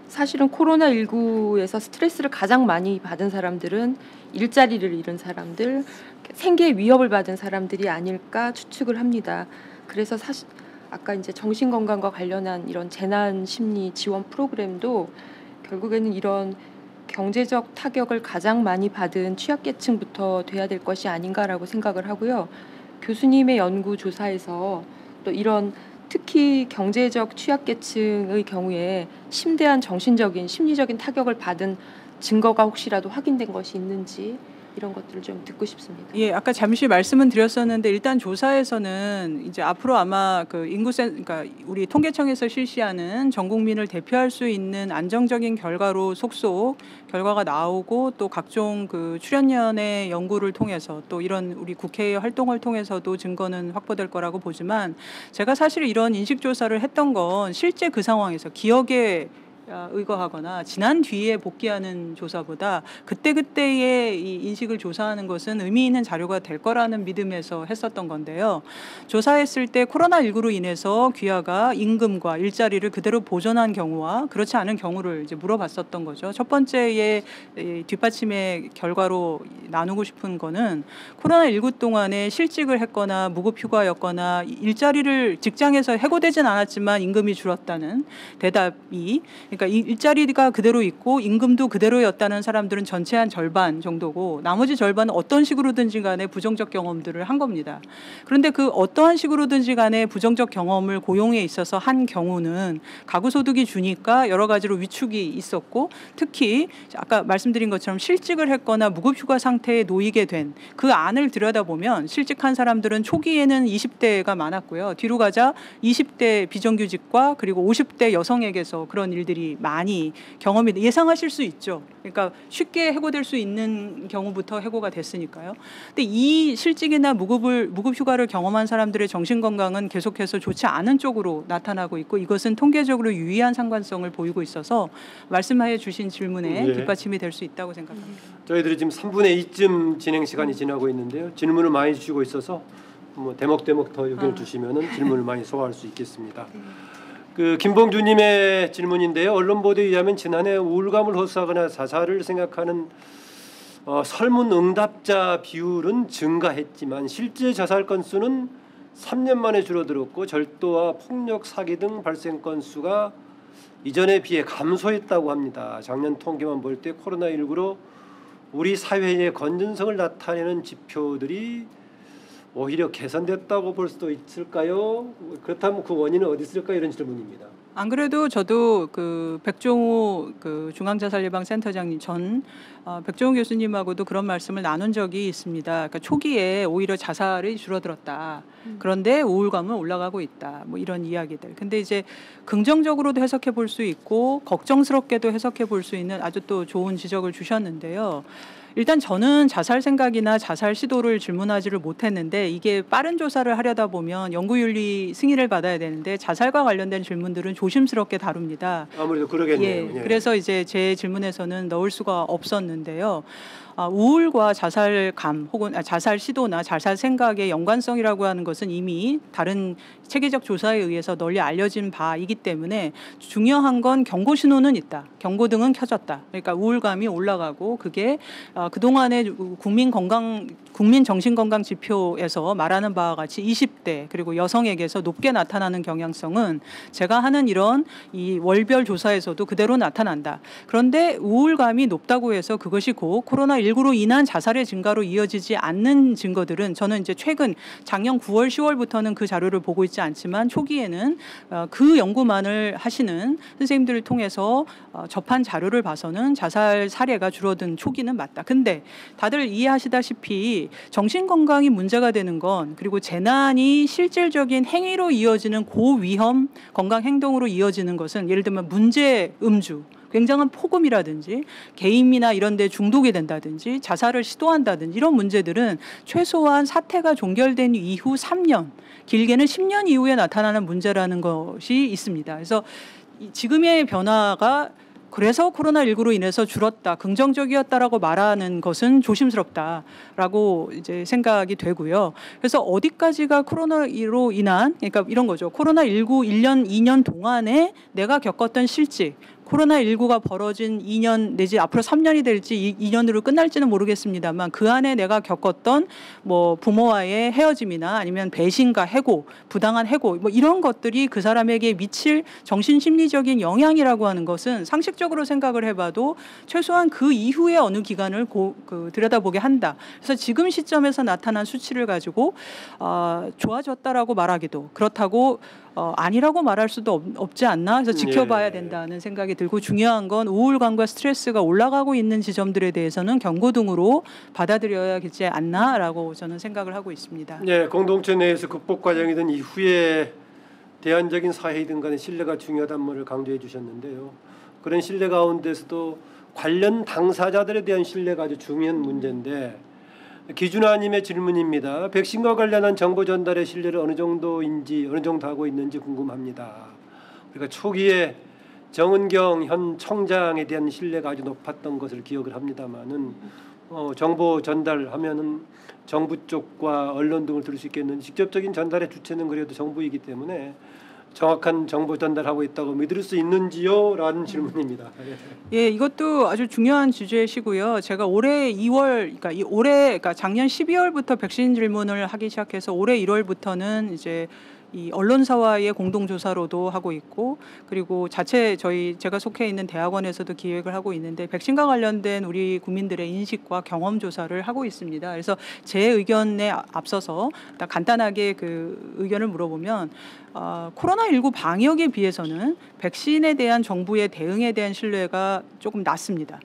Speaker 3: 사실은 코로나19에서 스트레스를 가장 많이 받은 사람들은 일자리를 잃은 사람들, 생계에 위협을 받은 사람들이 아닐까 추측을 합니다. 그래서 사실 아까 이제 정신건강과 관련한 이런 재난 심리 지원 프로그램도 결국에는 이런 경제적 타격을 가장 많이 받은 취약계층부터 돼야 될 것이 아닌가라고 생각을 하고요. 교수님의 연구 조사에서 또 이런 특히 경제적 취약계층의 경우에 심대한 정신적인 심리적인 타격을 받은 증거가 혹시라도 확인된 것이 있는지 이런 것들을 좀 듣고 싶습니다.
Speaker 2: 예, 아까 잠시 말씀은 드렸었는데 일단 조사에서는 이제 앞으로 아마 그 그러니까 우리 통계청에서 실시하는 전 국민을 대표할 수 있는 안정적인 결과로 속속 결과가 나오고 또 각종 그 출연연의 연구를 통해서 또 이런 우리 국회의 활동을 통해서도 증거는 확보될 거라고 보지만 제가 사실 이런 인식조사를 했던 건 실제 그 상황에서 기억에 의거하거나 지난 뒤에 복귀하는 조사보다 그때그때의 이 인식을 조사하는 것은 의미 있는 자료가 될 거라는 믿음에서 했었던 건데요. 조사했을 때 코로나19로 인해서 귀하가 임금과 일자리를 그대로 보존한 경우와 그렇지 않은 경우를 이제 물어봤었던 거죠. 첫 번째의 뒷받침의 결과로 나누고 싶은 거는 코로나19 동안에 실직을 했거나 무급휴가였거나 일자리를 직장에서 해고되진 않았지만 임금이 줄었다는 대답이 그러니까 이 일자리가 그대로 있고 임금도 그대로였다는 사람들은 전체 한 절반 정도고 나머지 절반은 어떤 식으로든지 간에 부정적 경험들을 한 겁니다. 그런데 그 어떠한 식으로든지 간에 부정적 경험을 고용에 있어서 한 경우는 가구소득이 주니까 여러 가지로 위축이 있었고 특히 아까 말씀드린 것처럼 실직을 했거나 무급휴가 상태에 놓이게 된 그 안을 들여다보면 실직한 사람들은 초기에는 20대가 많았고요. 뒤로 가자 20대 비정규직과 그리고 50대 여성에게서 그런 일들이 많이 경험이 예상하실 수 있죠. 그러니까 쉽게 해고될 수 있는 경우부터 해고가 됐으니까요. 근데 이 실직이나 무급휴가를 경험한 사람들의 정신건강은 계속해서 좋지 않은 쪽으로 나타나고 있고 이것은 통계적으로 유의한 상관성을 보이고 있어서 말씀해 주신 질문에 뒷받침이 될 수 있다고 생각합니다.
Speaker 1: 저희들이 지금 3분의 2쯤 진행 시간이 지나고 있는데요. 질문을 많이 주시고 있어서 뭐 대목대목 더 의견을 주시면은 질문을 많이 소화할 수 있겠습니다. 그 김봉주님의 질문인데요. 언론 보도에 의하면 지난해 우울감을 호소하거나 자살을 생각하는 설문 응답자 비율은 증가했지만 실제 자살 건수는 3년 만에 줄어들었고 절도와 폭력, 사기 등 발생 건수가 이전에 비해 감소했다고 합니다. 작년 통계만 볼 때 코로나19로 우리 사회의 건전성을 나타내는 지표들이 오히려 개선됐다고 볼 수도 있을까요? 그렇다면 그 원인은 어디 있을까 이런 질문입니다.
Speaker 2: 안 그래도 저도 그 백종호 그 중앙자살예방센터장님 전 백종호 교수님하고도 그런 말씀을 나눈 적이 있습니다. 그러니까 초기에 오히려 자살이 줄어들었다. 그런데 우울감은 올라가고 있다. 뭐 이런 이야기들. 근데 이제 긍정적으로도 해석해 볼 수 있고 걱정스럽게도 해석해 볼 수 있는 아주 또 좋은 지적을 주셨는데요. 일단 저는 자살 생각이나 자살 시도를 질문하지를 못했는데 이게 빠른 조사를 하려다 보면 연구윤리 승인을 받아야 되는데 자살과 관련된 질문들은 조심스럽게 다룹니다.
Speaker 1: 아무래도 그러겠네요.
Speaker 2: 예,
Speaker 1: 예.
Speaker 2: 그래서 이제 제 질문에서는 넣을 수가 없었는데요. 우울과 자살감 혹은 자살 시도나 자살 생각의 연관성이라고 하는 것은 이미 다른 체계적 조사에 의해서 널리 알려진 바이기 때문에 중요한 건 경고 신호는 있다. 경고등은 켜졌다. 그러니까 우울감이 올라가고 그게 그동안의 국민 정신건강 지표에서 말하는 바와 같이 20대 그리고 여성에게서 높게 나타나는 경향성은 제가 하는 이런 이 월별 조사에서도 그대로 나타난다. 그런데 우울감이 높다고 해서 그것이 곧 코로나19로 인한 자살의 증가로 이어지지 않는 증거들은 저는 이제 최근 작년 9월, 10월부터는 그 자료를 보고 있지 않지만 초기에는 그 연구만을 하시는 선생님들을 통해서 접한 자료를 봐서는 자살 사례가 줄어든 초기는 맞다. 근데 다들 이해하시다시피 정신건강이 문제가 되는 건 그리고 재난이 실질적인 행위로 이어지는 고위험 건강행동으로 이어지는 것은 예를 들면 문제 음주 굉장한 폭음이라든지 개인이나 이런 데 중독이 된다든지 자살을 시도한다든지 이런 문제들은 최소한 사태가 종결된 이후 3년 길게는 10년 이후에 나타나는 문제라는 것이 있습니다. 그래서 지금의 변화가 그래서 코로나19로 인해서 줄었다, 긍정적이었다라고 말하는 것은 조심스럽다라고 이제 생각이 되고요. 그래서 어디까지가 코로나19로 인한, 그러니까 이런 거죠. 코로나19 1년, 2년 동안에 내가 겪었던 실직, 코로나19가 벌어진 2년 내지 앞으로 3년이 될지 2년으로 끝날지는 모르겠습니다만 그 안에 내가 겪었던 뭐 부모와의 헤어짐이나 아니면 배신과 해고, 부당한 해고 뭐 이런 것들이 그 사람에게 미칠 정신심리적인 영향이라고 하는 것은 상식적으로 생각을 해봐도 최소한 그 이후의 어느 기간을 들여다보게 한다. 그래서 지금 시점에서 나타난 수치를 가지고 좋아졌다라고 말하기도 그렇다고 아니라고 말할 수도 없지 않나 해서 지켜봐야 된다는 생각이 들고, 중요한 건 우울감과 스트레스가 올라가고 있는 지점들에 대해서는 경고등으로 받아들여야겠지 않나라고 저는 생각을 하고 있습니다.
Speaker 1: 네, 공동체 내에서 극복 과정이든 이후에 대안적인 사회이든 간에 신뢰가 중요하다는 말을 강조해 주셨는데요. 그런 신뢰 가운데서도 관련 당사자들에 대한 신뢰가 아주 중요한 문제인데, 기준아님의 질문입니다. 백신과 관련한 정보 전달의 신뢰를 어느 정도 하고 있는지 궁금합니다. 우리가 초기에 정은경 현 청장에 대한 신뢰가 아주 높았던 것을 기억을 합니다만은 정보 전달하면은 정부 쪽과 언론 등을 들을 수 있겠는데, 직접적인 전달의 주체는 그래도 정부이기 때문에 정확한 정보 전달하고 있다고 믿을 수 있는지요? 라는 질문입니다.
Speaker 2: 예, 이것도 아주 중요한 주제시고요. 제가 올해 2월, 그러니까 작년 12월부터 백신 질문을 하기 시작해서 올해 1월부터는 이제 이 언론사와의 공동조사로도 하고 있고, 그리고 제가 속해 있는 대학원에서도 기획을 하고 있는데, 백신과 관련된 우리 국민들의 인식과 경험 조사를 하고 있습니다. 그래서 제 의견에 앞서서 간단하게 그 의견을 물어보면, 코로나19 방역에 비해서는 백신에 대한 정부의 대응에 대한 신뢰가 조금 낮습니다.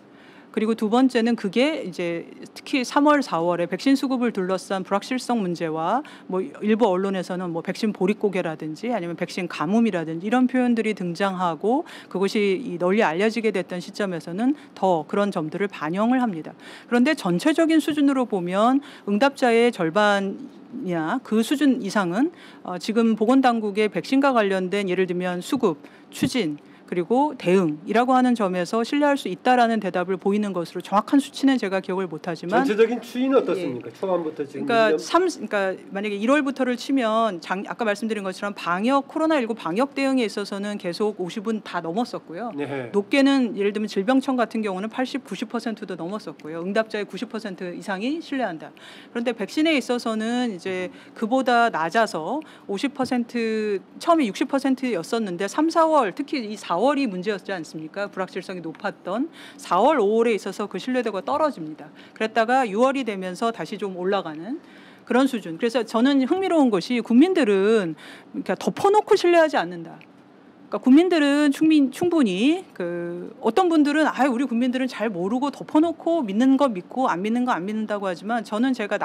Speaker 2: 그리고 두 번째는 그게 이제 특히 3월, 4월에 백신 수급을 둘러싼 불확실성 문제와 뭐 일부 언론에서는 뭐 백신 보릿고개라든지 아니면 백신 가뭄이라든지 이런 표현들이 등장하고, 그것이 널리 알려지게 됐던 시점에서는 더 그런 점들을 반영을 합니다. 그런데 전체적인 수준으로 보면 응답자의 절반이나 그 수준 이상은 지금 보건당국의 백신과 관련된 예를 들면 수급, 추진, 그리고 대응이라고 하는 점에서 신뢰할 수 있다라는 대답을 보이는 것으로, 정확한 수치는 제가 기억을 못하지만
Speaker 1: 전체적인 추이는 어떻습니까? 초반부터 지금.
Speaker 2: 그러니까 만약에 1월부터를 치면 아까 말씀드린 것처럼 코로나19 방역 대응에 있어서는 계속 50은 다 넘었었고요.
Speaker 1: 네.
Speaker 2: 높게는 예를 들면 질병청 같은 경우는 80, 90%도 넘었었고요. 응답자의 90% 이상이 신뢰한다. 그런데 백신에 있어서는 이제 그보다 낮아서 50%, 처음에 60%였었는데 3, 4월, 특히 이 4월이 문제였지 않습니까? 불확실성이 높았던 4월, 5월에 있어서 그 신뢰도가 떨어집니다. 그랬다가 6월이 되면서 다시 좀 올라가는 그런 수준. 그래서 저는 흥미로운 것이, 국민들은 그러니까 덮어놓고 신뢰하지 않는다. 그러니까 국민들은 충분히 어떤 분들은 우리 국민들은 잘 모르고 덮어놓고 믿는 거 믿고 안 믿는 거 안 믿는다고 하지만, 저는 제가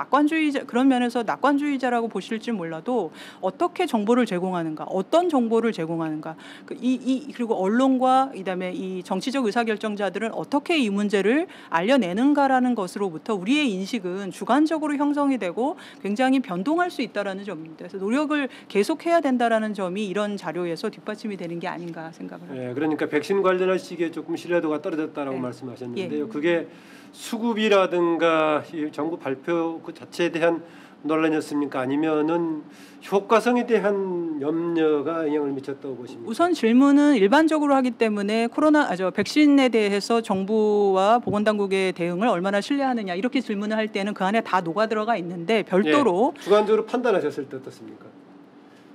Speaker 2: 그런 면에서 낙관주의자라고 보실지 몰라도 어떻게 정보를 제공하는가, 어떤 정보를 제공하는가, 그리고 언론과 그다음에 이 정치적 의사결정자들은 어떻게 이 문제를 알려내는가라는 것으로부터 우리의 인식은 주관적으로 형성이 되고 굉장히 변동할 수 있다라는 점입니다. 그래서 노력을 계속해야 된다라는 점이 이런 자료에서 뒷받침이 되는 게 아닌가 생각을 합니다.
Speaker 1: 네, 그러니까 백신 관련한 시기에 조금 신뢰도가 떨어졌다라고 말씀하셨는데요. 그게 수급이라든가 정부 발표 그 자체에 대한 논란이었습니까? 아니면은 효과성에 대한 염려가 영향을 미쳤다고 보십니까?
Speaker 2: 우선 질문은 일반적으로 하기 때문에 백신에 대해서 정부와 보건당국의 대응을 얼마나 신뢰하느냐, 이렇게 질문을 할 때는 그 안에 다 녹아 들어가 있는데, 별도로
Speaker 1: 주관적으로 판단하셨을 때 어떻습니까?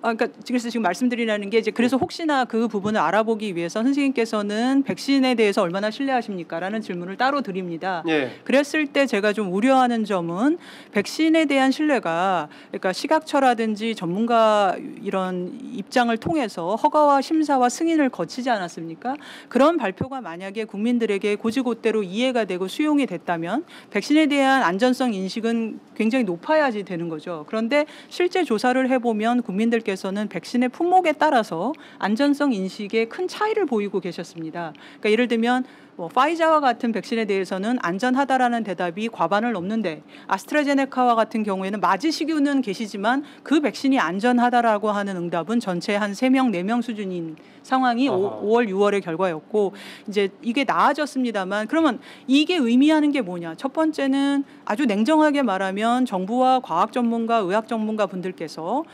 Speaker 2: 그러니까 그래서 지금 말씀드리라는 게, 이제 그래서 혹시나 그 부분을 알아보기 위해서 선생님께서는 백신에 대해서 얼마나 신뢰하십니까라는 질문을 따로 드립니다. 그랬을 때 제가 좀 우려하는 점은, 백신에 대한 신뢰가 그러니까 식약처라든지 전문가 이런 입장을 통해서 허가와 심사와 승인을 거치지 않았습니까? 그런 발표가 만약에 국민들에게 고지고대로 이해가 되고 수용이 됐다면 백신에 대한 안전성 인식은 굉장히 높아야지 되는 거죠. 그런데 실제 조사를 해보면 국민들께서는 백신의 품목에 따라서 안전성 인식에 큰 차이를 보이고 계셨습니다. 그러니까 예를 들면 파이자와 같은 백신에 대해서는 안전하다라는 대답이 과반을 넘는데, 아스트라제네카와 같은 경우에는 맞으시고는 계시지만 그 백신이 안전하다라고 하는 응답은 전체 한 3명, 4명 수준인 상황이 5월, 6월의 결과였고, 이제 이게 나아졌습니다만, 그러면 이게 의미하는 게 뭐냐? 첫 번째는 아주 냉정하게 말하면 정부와 과학 전문가, 의학 전문가 분들께서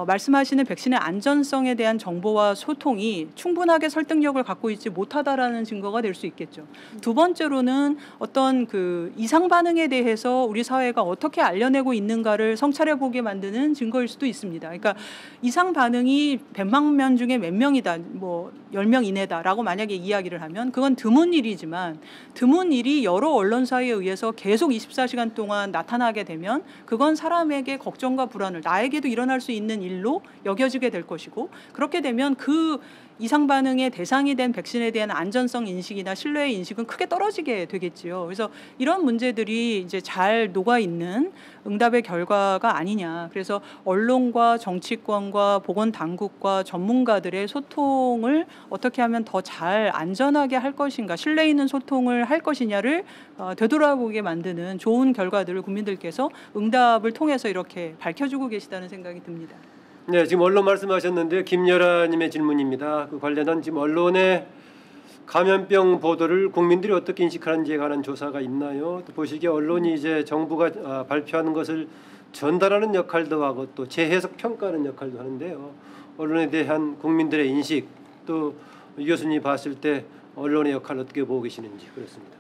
Speaker 2: 말씀하시는 백신의 안전성에 대한 정보와 소통이 충분하게 설득력을 갖고 있지 못하다라는 증거가 될 수 있겠죠. 있죠. 두 번째로는 어떤 그 이상 반응에 대해서 우리 사회가 어떻게 알려내고 있는가를 성찰해 보게 만드는 증거일 수도 있습니다. 그러니까 이상 반응이 100만 명 중에 몇 명이다, 뭐 10명 이내다라고 만약에 이야기를 하면 그건 드문 일이지만 드문 일이 여러 언론사에 의해서 계속 24시간 동안 나타나게 되면 그건 사람에게 걱정과 불안을, 나에게도 일어날 수 있는 일로 여겨지게 될 것이고, 그렇게 되면 그 이상 반응의 대상이 된 백신에 대한 안전성 인식이나 신뢰의 인식은 크게 떨어지게 되겠지요. 그래서 이런 문제들이 이제 잘 녹아 있는 응답의 결과가 아니냐. 그래서 언론과 정치권과 보건 당국과 전문가들의 소통을 어떻게 하면 더 잘 안전하게 할 것인가, 신뢰 있는 소통을 할 것이냐를 되돌아보게 만드는 좋은 결과들을 국민들께서 응답을 통해서 이렇게 밝혀주고 계시다는 생각이 듭니다.
Speaker 1: 네, 지금 언론 말씀하셨는데 김여라님의 질문입니다. 그 관련한 지금 언론의 감염병 보도를 국민들이 어떻게 인식하는지에 관한 조사가 있나요? 또 보시기에 언론이 이제 정부가 발표하는 것을 전달하는 역할도 하고 또 재해석 평가하는 역할도 하는데요. 언론에 대한 국민들의 인식, 또 이 교수님이 봤을 때 언론의 역할을 어떻게 보고 계시는지 그렇습니다.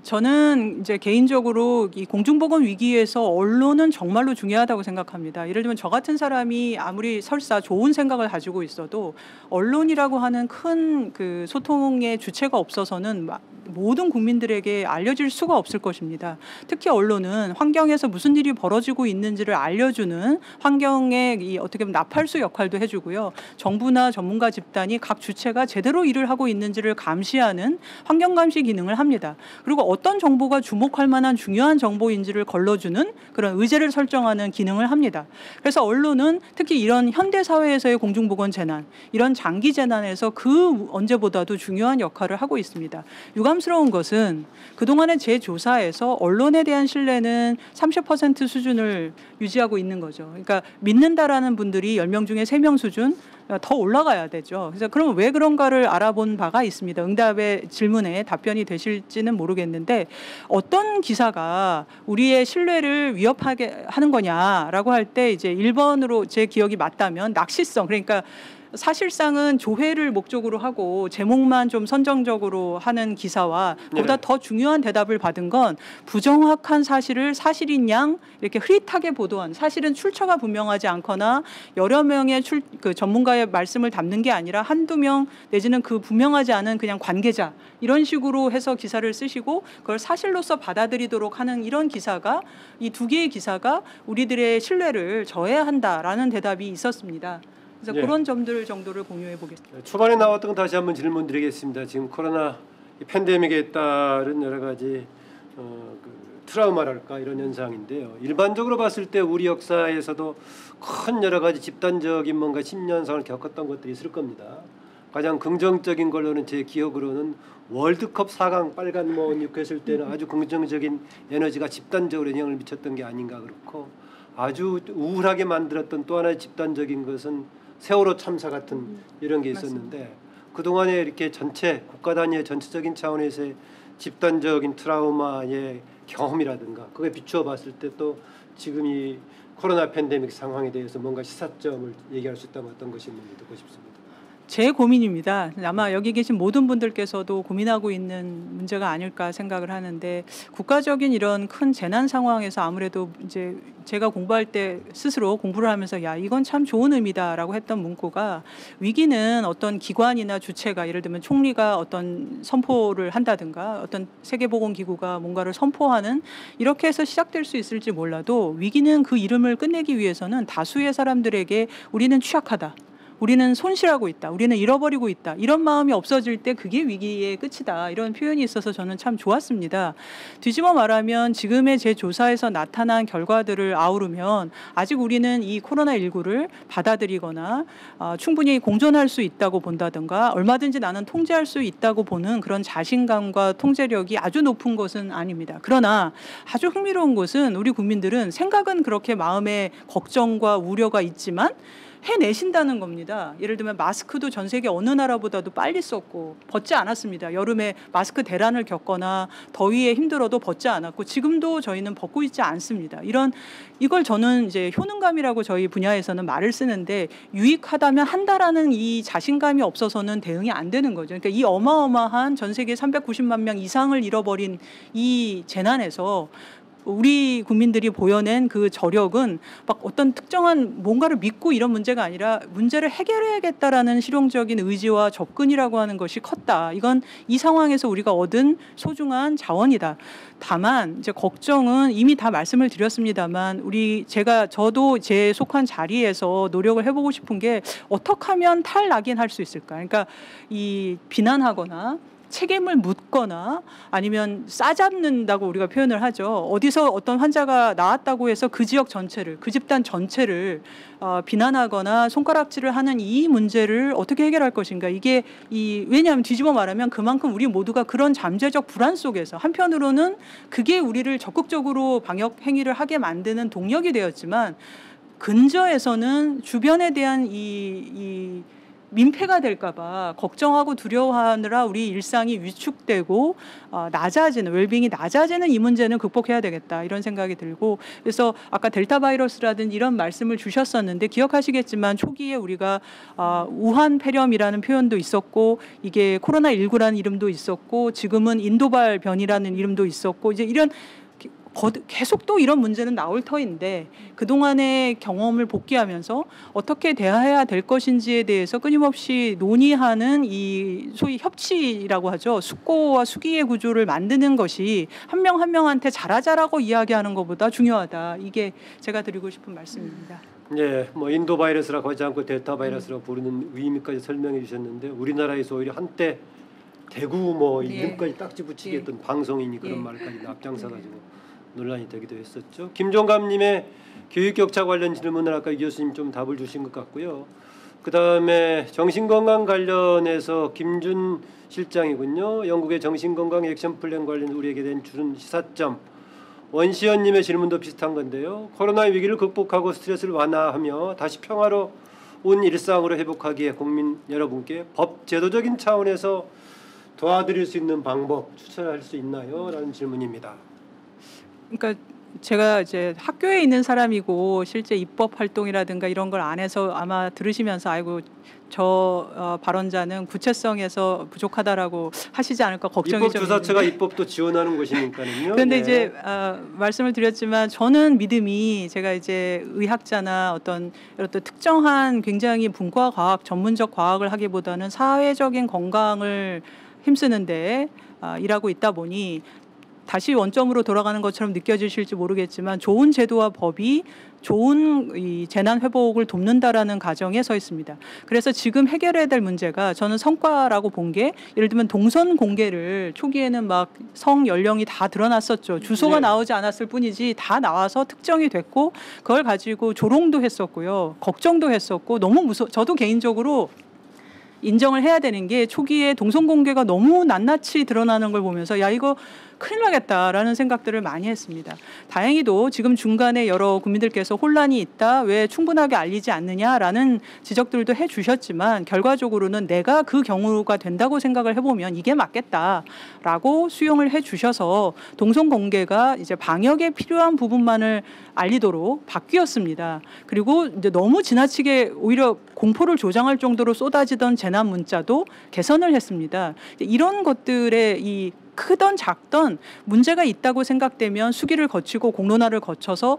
Speaker 2: 저는 이제 개인적으로 이 공중보건 위기에서 언론은 정말로 중요하다고 생각합니다. 예를 들면 저 같은 사람이 아무리 설사 좋은 생각을 가지고 있어도 언론이라고 하는 큰 그 소통의 주체가 없어서는 모든 국민들에게 알려질 수가 없을 것입니다. 특히 언론은 환경에서 무슨 일이 벌어지고 있는지를 알려주는 환경의 이 어떻게 보면 나팔수 역할도 해주고요. 정부나 전문가 집단이 각 주체가 제대로 일을 하고 있는지를 감시하는 환경감시 기능을 합니다. 그리고 어떤 정보가 주목할 만한 중요한 정보인지를 걸러주는 그런 의제를 설정하는 기능을 합니다. 그래서 언론은 특히 이런 현대사회에서의 공중보건 재난, 이런 장기 재난에서 그 언제보다도 중요한 역할을 하고 있습니다. 유감스러운 것은 그동안의 제 조사에서 언론에 대한 신뢰는 30% 수준을 유지하고 있는 거죠. 그러니까 믿는다라는 분들이 10명 중에 3명 수준, 더 올라가야 되죠. 그래서 그러면 왜 그런가를 알아본 바가 있습니다. 응답의 질문에 답변이 되실지는 모르겠는데 어떤 기사가 우리의 신뢰를 위협하게 하는 거냐라고 할 때 이제 1번으로 제 기억이 맞다면 낚시성, 그러니까 사실상은 조회를 목적으로 하고 제목만 좀 선정적으로 하는 기사와 보다 더 중요한 대답을 받은 건 부정확한 사실을 사실인 양 이렇게 흐릿하게 보도한, 사실은 출처가 분명하지 않거나 여러 명의 그 전문가의 말씀을 담는 게 아니라 한두 명 내지는 그 분명하지 않은 그냥 관계자 이런 식으로 해서 기사를 쓰시고 그걸 사실로서 받아들이도록 하는 이런 기사가, 이 두 개의 기사가 우리들의 신뢰를 저해한다라는 대답이 있었습니다. 그래서 그런 점들 정도를 공유해 보겠습니다.
Speaker 1: 초반에 나왔던 건 다시 한번 질문드리겠습니다. 지금 코로나 팬데믹에 따른 여러 가지 그 트라우마랄까 이런 현상인데요. 일반적으로 봤을 때 우리 역사에서도 큰 여러 가지 집단적인 뭔가 심리현상을 겪었던 것들이 있을 겁니다. 가장 긍정적인 걸로는 제 기억으로는 월드컵 4강 빨간 몬 육했을 때는 아주 긍정적인 에너지가 집단적으로 영향을 미쳤던 게 아닌가 그렇고, 아주 우울하게 만들었던 또 하나의 집단적인 것은 세월호 참사 같은 이런 게 있었는데 맞습니다. 그동안에 이렇게 전체 국가 단위의 전체적인 차원에서의 집단적인 트라우마의 경험이라든가 그게 비추어 봤을 때 또 지금 이 코로나 팬데믹 상황에 대해서 뭔가 시사점을 얘기할 수 있다면 어떤 것이 있는지 듣고 싶습니다.
Speaker 2: 제 고민입니다. 아마 여기 계신 모든 분들께서도 고민하고 있는 문제가 아닐까 생각을 하는데, 국가적인 이런 큰 재난 상황에서 아무래도 이제 제가 공부할 때 스스로 공부를 하면서 야 이건 참 좋은 의미다라고 했던 문구가, 위기는 어떤 기관이나 주체가 예를 들면 총리가 어떤 선포를 한다든가 어떤 세계보건기구가 뭔가를 선포하는 이렇게 해서 시작될 수 있을지 몰라도 위기는 그 이름을 끝내기 위해서는 다수의 사람들에게 우리는 취약하다, 우리는 손실하고 있다, 우리는 잃어버리고 있다, 이런 마음이 없어질 때 그게 위기의 끝이다, 이런 표현이 있어서 저는 참 좋았습니다. 뒤집어 말하면 지금의 제 조사에서 나타난 결과들을 아우르면 아직 우리는 이 코로나19를 받아들이거나 충분히 공존할 수 있다고 본다든가 얼마든지 나는 통제할 수 있다고 보는 그런 자신감과 통제력이 아주 높은 것은 아닙니다. 그러나 아주 흥미로운 것은 우리 국민들은 생각은 그렇게 마음에 걱정과 우려가 있지만 해내신다는 겁니다. 예를 들면 마스크도 전 세계 어느 나라보다도 빨리 썼고 벗지 않았습니다. 여름에 마스크 대란을 겪거나 더위에 힘들어도 벗지 않았고 지금도 저희는 벗고 있지 않습니다. 이걸 저는 이제 효능감이라고 저희 분야에서는 말을 쓰는데 유익하다면 한다라는 이 자신감이 없어서는 대응이 안 되는 거죠. 그러니까 이 어마어마한 전 세계 390만 명 이상을 잃어버린 이 재난에서 우리 국민들이 보여낸 그 저력은 막 어떤 특정한 뭔가를 믿고 이런 문제가 아니라 문제를 해결해야겠다라는 실용적인 의지와 접근이라고 하는 것이 컸다. 이건 이 상황에서 우리가 얻은 소중한 자원이다. 다만 이제 걱정은 이미 다 말씀을 드렸습니다만 저도 제 속한 자리에서 노력을 해보고 싶은 게 어떻게 하면 탈락인 할 수 있을까? 그러니까 이 비난하거나 책임을 묻거나 아니면 싸잡는다고 우리가 표현을 하죠. 어디서 어떤 환자가 나왔다고 해서 그 지역 전체를, 그 집단 전체를 비난하거나 손가락질을 하는 이 문제를 어떻게 해결할 것인가. 왜냐하면 뒤집어 말하면 그만큼 우리 모두가 그런 잠재적 불안 속에서 한편으로는 그게 우리를 적극적으로 방역 행위를 하게 만드는 동력이 되었지만 근저에서는 주변에 대한 이 민폐가 될까 봐 걱정하고 두려워하느라 우리 일상이 위축되고 낮아지는 웰빙이 낮아지는 이 문제는 극복해야 되겠다 이런 생각이 들고 그래서 아까 델타 바이러스라든지 이런 말씀을 주셨었는데 기억하시겠지만 초기에 우리가 우한 폐렴이라는 표현도 있었고 이게 코로나19라는 이름도 있었고 지금은 인도발 변이라는 이름도 있었고 이제 이런 계속 또 이런 문제는 나올 터인데 그동안의 경험을 복귀하면서 어떻게 대해야 될 것인지에 대해서 끊임없이 논의하는 이 소위 협치라고 하죠. 숙고와 수기의 구조를 만드는 것이 한 명 한 명한테 잘하자라고 이야기하는 것보다 중요하다. 이게 제가 드리고 싶은 말씀입니다.
Speaker 1: 네, 뭐 인도 바이러스라고 하지 않고 델타 바이러스라고 부르는 의미까지 설명해 주셨는데 우리나라에서 오히려 한때 대구 뭐 이름까지 딱지 붙이게 했던 방송인이 그런 말까지 앞장서가지고 논란이 되기도 했었죠. 김종감님의 교육격차 관련 질문을 아까 이 교수님 좀 답을 주신 것 같고요. 그 다음에 정신건강 관련해서 김준 실장이군요. 영국의 정신건강 액션 플랜 관련 우리에게 된 주는 시사점. 원시연님의 질문도 비슷한 건데요. 코로나 위기를 극복하고 스트레스를 완화하며 다시 평화로운 일상으로 회복하기에 국민 여러분께 법 제도적인 차원에서 도와드릴 수 있는 방법 추천할 수 있나요? 라는 질문입니다.
Speaker 2: 그러니까 제가 이제 학교에 있는 사람이고 실제 입법 활동이라든가 이런 걸 안 해서 아마 들으시면서 아이고 저 발언자는 구체성에서 부족하다라고 하시지 않을까 걱정이 좀
Speaker 1: 입법조사처가 입법도 지원하는 것이니까요.
Speaker 2: 그런데 이제 말씀을 드렸지만 저는 믿음이 제가 이제 의학자나 어떤 특정한 굉장히 분과 과학 전문적 과학을 하기보다는 사회적인 건강을 힘쓰는데 일하고 있다 보니 다시 원점으로 돌아가는 것처럼 느껴지실지 모르겠지만 좋은 제도와 법이 좋은 이 재난 회복을 돕는다라는 가정에 서 있습니다. 그래서 지금 해결해야 될 문제가 저는 성과라고 본 게 예를 들면 동선 공개를 초기에는 막 성 연령이 다 드러났었죠. 주소가 나오지 않았을 뿐이지 다 나와서 특정이 됐고 그걸 가지고 조롱도 했었고요. 걱정도 했었고 너무 저도 개인적으로 인정을 해야 되는 게 초기에 동선 공개가 너무 낱낱이 드러나는 걸 보면서 야 이거 큰일 나겠다라는 생각들을 많이 했습니다. 다행히도 지금 중간에 여러 국민들께서 혼란이 있다, 왜 충분하게 알리지 않느냐라는 지적들도 해주셨지만 결과적으로는 내가 그 경우가 된다고 생각을 해보면 이게 맞겠다라고 수용을 해주셔서 동선 공개가 이제 방역에 필요한 부분만을 알리도록 바뀌었습니다. 그리고 이제 너무 지나치게 오히려 공포를 조장할 정도로 쏟아지던 재난 문자도 개선을 했습니다. 이런 것들의 이 크던 작던 문제가 있다고 생각되면 수기를 거치고 공론화를 거쳐서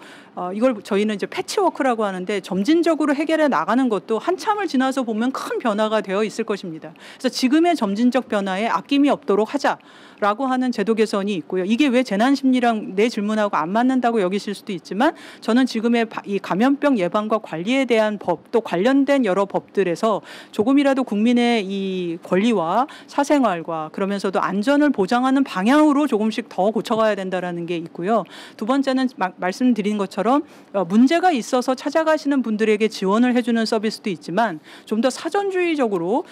Speaker 2: 이걸 저희는 이제 패치워크라고 하는데 점진적으로 해결해 나가는 것도 한참을 지나서 보면 큰 변화가 되어 있을 것입니다. 그래서 지금의 점진적 변화에 아낌이 없도록 하자라고 하는 제도 개선이 있고요. 이게 왜 재난심리랑 내 질문하고 안 맞는다고 여기실 수도 있지만 저는 지금의 이 감염병 예방과 관리에 대한 법 또 관련된 여러 법들에서 조금이라도 국민의 이 권리와 사생활과 그러면서도 안전을 보장하는 보장하는 방향으로 조금씩 더 고쳐가야 된다라는 게 있고요. 두 번째는 말씀드린 것처럼 문제가 있어서 찾아가시는 분들에게 지원을 해주는 서비스도 있지만 좀 더 사전주의적으로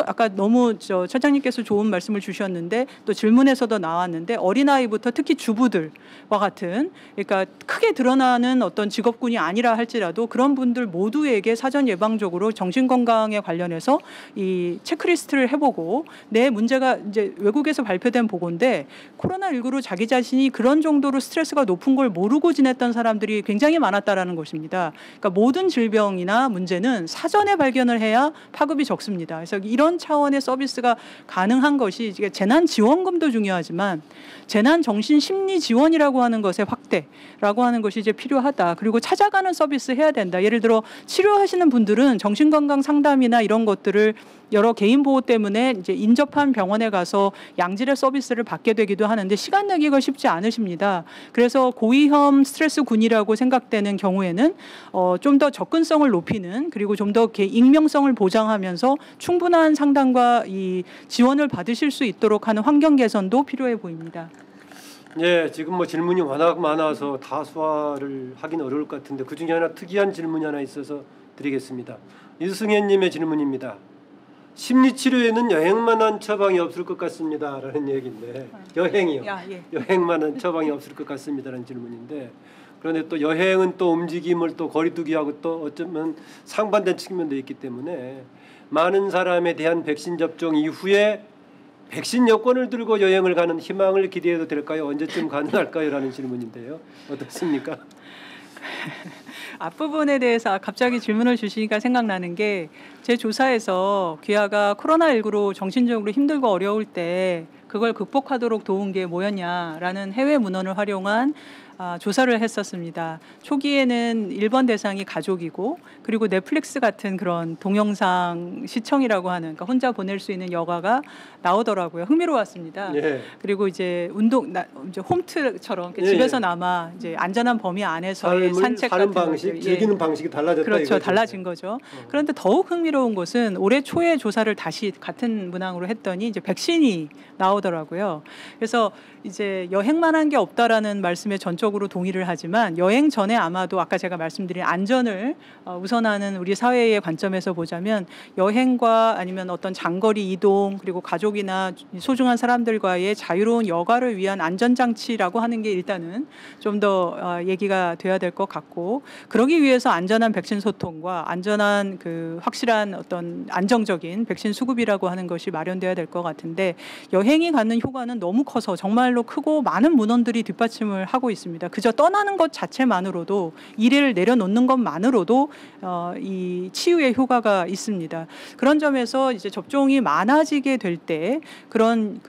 Speaker 2: 아까 너무 차장님께서 좋은 말씀을 주셨는데 또 질문에서도 나왔는데 어린아이부터 특히 주부들과 같은 그러니까 크게 드러나는 어떤 직업군이 아니라 할지라도 그런 분들 모두에게 사전 예방적으로 정신건강에 관련해서 이 체크리스트를 해보고 내 문제가 이제 외국에서 발표된 보고인데 코로나19로 자기 자신이 그런 정도로 스트레스가 높은 걸 모르고 지냈던 사람들이 굉장히 많았다라는 것입니다. 그러니까 모든 질병이나 문제는 사전에 발견을 해야 파급이 적습니다. 그래서 이런 차원의 서비스가 가능한 것이 재난지원금도 중요하지만 재난정신심리지원이라고 하는 것의 확대라고 하는 것이 이제 필요하다. 그리고 찾아가는 서비스 해야 된다. 예를 들어 치료하시는 분들은 정신건강 상담이나 이런 것들을 여러 개인 보호 때문에 이제 인접한 병원에 가서 양질의 서비스를 받게 되기도 하는데 시간 내기가 쉽지 않으십니다. 그래서 고위험 스트레스 군이라고 생각되는 경우에는 좀 더 접근성을 높이는 그리고 좀 더 익명성을 보장하면서 충분한 상담과 이 지원을 받으실 수 있도록 하는 환경 개선도 필요해 보입니다.
Speaker 1: 예, 지금 뭐 질문이 워낙 많아서 다 소화를 하긴 어려울 것 같은데 그중에 하나 특이한 질문이 하나 있어서 드리겠습니다. 이승현님의 질문입니다. 심리치료에는 여행만한 처방이 없을 것 같습니다. 라는 얘기인데 여행이요.
Speaker 2: 예.
Speaker 1: 여행만한 처방이 없을 것 같습니다. 라는 질문인데 그런데 또 여행은 또 움직임을 또 거리두기하고 또 어쩌면 상반된 측면도 있기 때문에 많은 사람에 대한 백신 접종 이후에 백신 여권을 들고 여행을 가는 희망을 기대해도 될까요? 언제쯤 가능할까요? 라는 질문인데요. 어떻습니까?
Speaker 2: 앞부분에 대해서 갑자기 질문을 주시니까 생각나는 게 제 조사에서 귀하가 코로나19로 정신적으로 힘들고 어려울 때 그걸 극복하도록 도운 게 뭐였냐라는 해외 문헌을 활용한 조사를 했었습니다. 초기에는 1번 대상이 가족이고 그리고 넷플릭스 같은 그런 동영상 시청이라고 하는 그러니까 혼자 보낼 수 있는 여가가 나오더라고요. 흥미로웠습니다.
Speaker 1: 예.
Speaker 2: 그리고 이제 이제 홈트처럼 집에서나마 이제 안전한 범위 안에서 산책 같은
Speaker 1: 방식, 즐기는 방식이 달라졌다.
Speaker 2: 그렇죠,
Speaker 1: 이거죠.
Speaker 2: 달라진 거죠. 그런데 더욱 흥미로운 것은 올해 초에 조사를 다시 같은 문항으로 했더니 이제 백신이 나오더라고요. 그래서 이제 여행만 한 게 없다라는 말씀에 전적으로 동의를 하지만 여행 전에 아마도 아까 제가 말씀드린 안전을 우선하는 우리 사회의 관점에서 보자면 여행과 아니면 어떤 장거리 이동 그리고 가족이나 소중한 사람들과의 자유로운 여가를 위한 안전장치라고 하는 게 일단은 좀 더 얘기가 돼야 될 것 같고 그러기 위해서 안전한 백신 소통과 안전한 그 확실한 어떤 안정적인 백신 수급이라고 하는 것이 마련돼야 될 것 같은데 여행이 갖는 효과는 너무 커서 정말로 크고 많은 문헌들이 뒷받침을 하고 있습니다. 그저 떠나는 것 자체만으로도 일을 내려놓는 것만으로도 이 치유의 효과가 있습니다. 그런 점에서 이제 접종이 많아지게 될 때 그런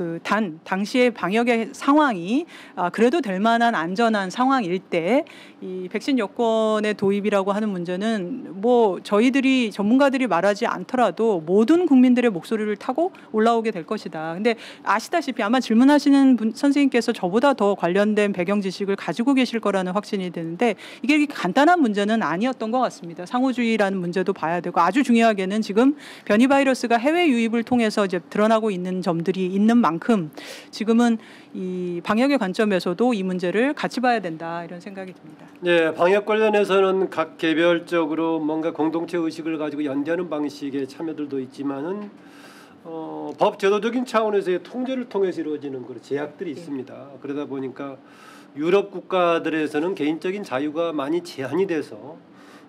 Speaker 2: 당시의 방역의 상황이 그래도 될 만한 안전한 상황일 때 이 백신 여권의 도입이라고 하는 문제는 뭐 저희들이 전문가들이 말하지 않더라도 모든 국민들의 목소리를 타고 올라오게 될 것이다. 근데 아시다시피 아마 질문하시는 선생님께서 저보다 더 관련된 배경 지식을 가지고 계실 거라는 확신이 드는데 이게 이렇게 간단한 문제는 아니었던 것 같습니다. 상호주의라는 문제도 봐야 되고 아주 중요하게는 지금 변이 바이러스가 해외 유입을 통해서 이제 드러나고 있는 점들이 있는 만큼 지금은 이 방역의 관점에서도 이 문제를 같이 봐야 된다 이런 생각이 듭니다.
Speaker 1: 네, 방역 관련해서는 각 개별적으로 뭔가 공동체 의식을 가지고 연대하는 방식의 참여들도 있지만은 법 제도적인 차원에서의 통제를 통해서 이루어지는 그런 제약들이 있습니다. 그러다 보니까 유럽 국가들에서는 개인적인 자유가 많이 제한이 돼서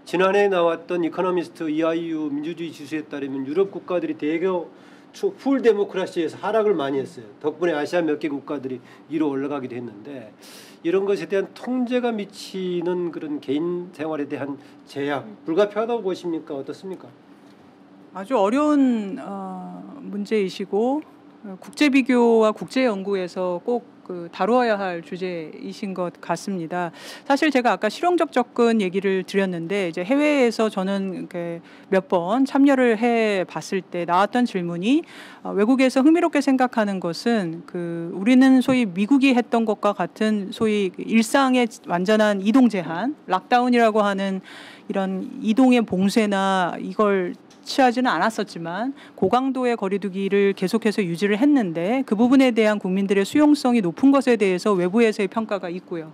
Speaker 1: 지난해 나왔던 이코노미스트 EIU 민주주의 지수에 따르면 유럽 국가들이 대거 풀 데모크라시에서 하락을 많이 했어요. 덕분에 아시아 몇 개 국가들이 위로 올라가기도 했는데 이런 것에 대한 통제가 미치는 그런 개인 생활에 대한 제약 불가피하다고 보십니까? 어떻습니까?
Speaker 2: 아주 어려운 문제이시고 국제 비교와 국제 연구에서 꼭 다루어야 할 주제이신 것 같습니다. 사실 제가 아까 실용적 접근 얘기를 드렸는데 이제 해외에서 저는 몇 번 참여를 해 봤을 때 나왔던 질문이 외국에서 흥미롭게 생각하는 것은 우리는 소위 미국이 했던 것과 같은 소위 일상의 완전한 이동 제한, 락다운이라고 하는 이런 이동의 봉쇄나 이걸 취하지는 않았었지만 고강도의 거리두기를 계속해서 유지를 했는데 그 부분에 대한 국민들의 수용성이 높은 것에 대해서 외부에서의 평가가 있고요.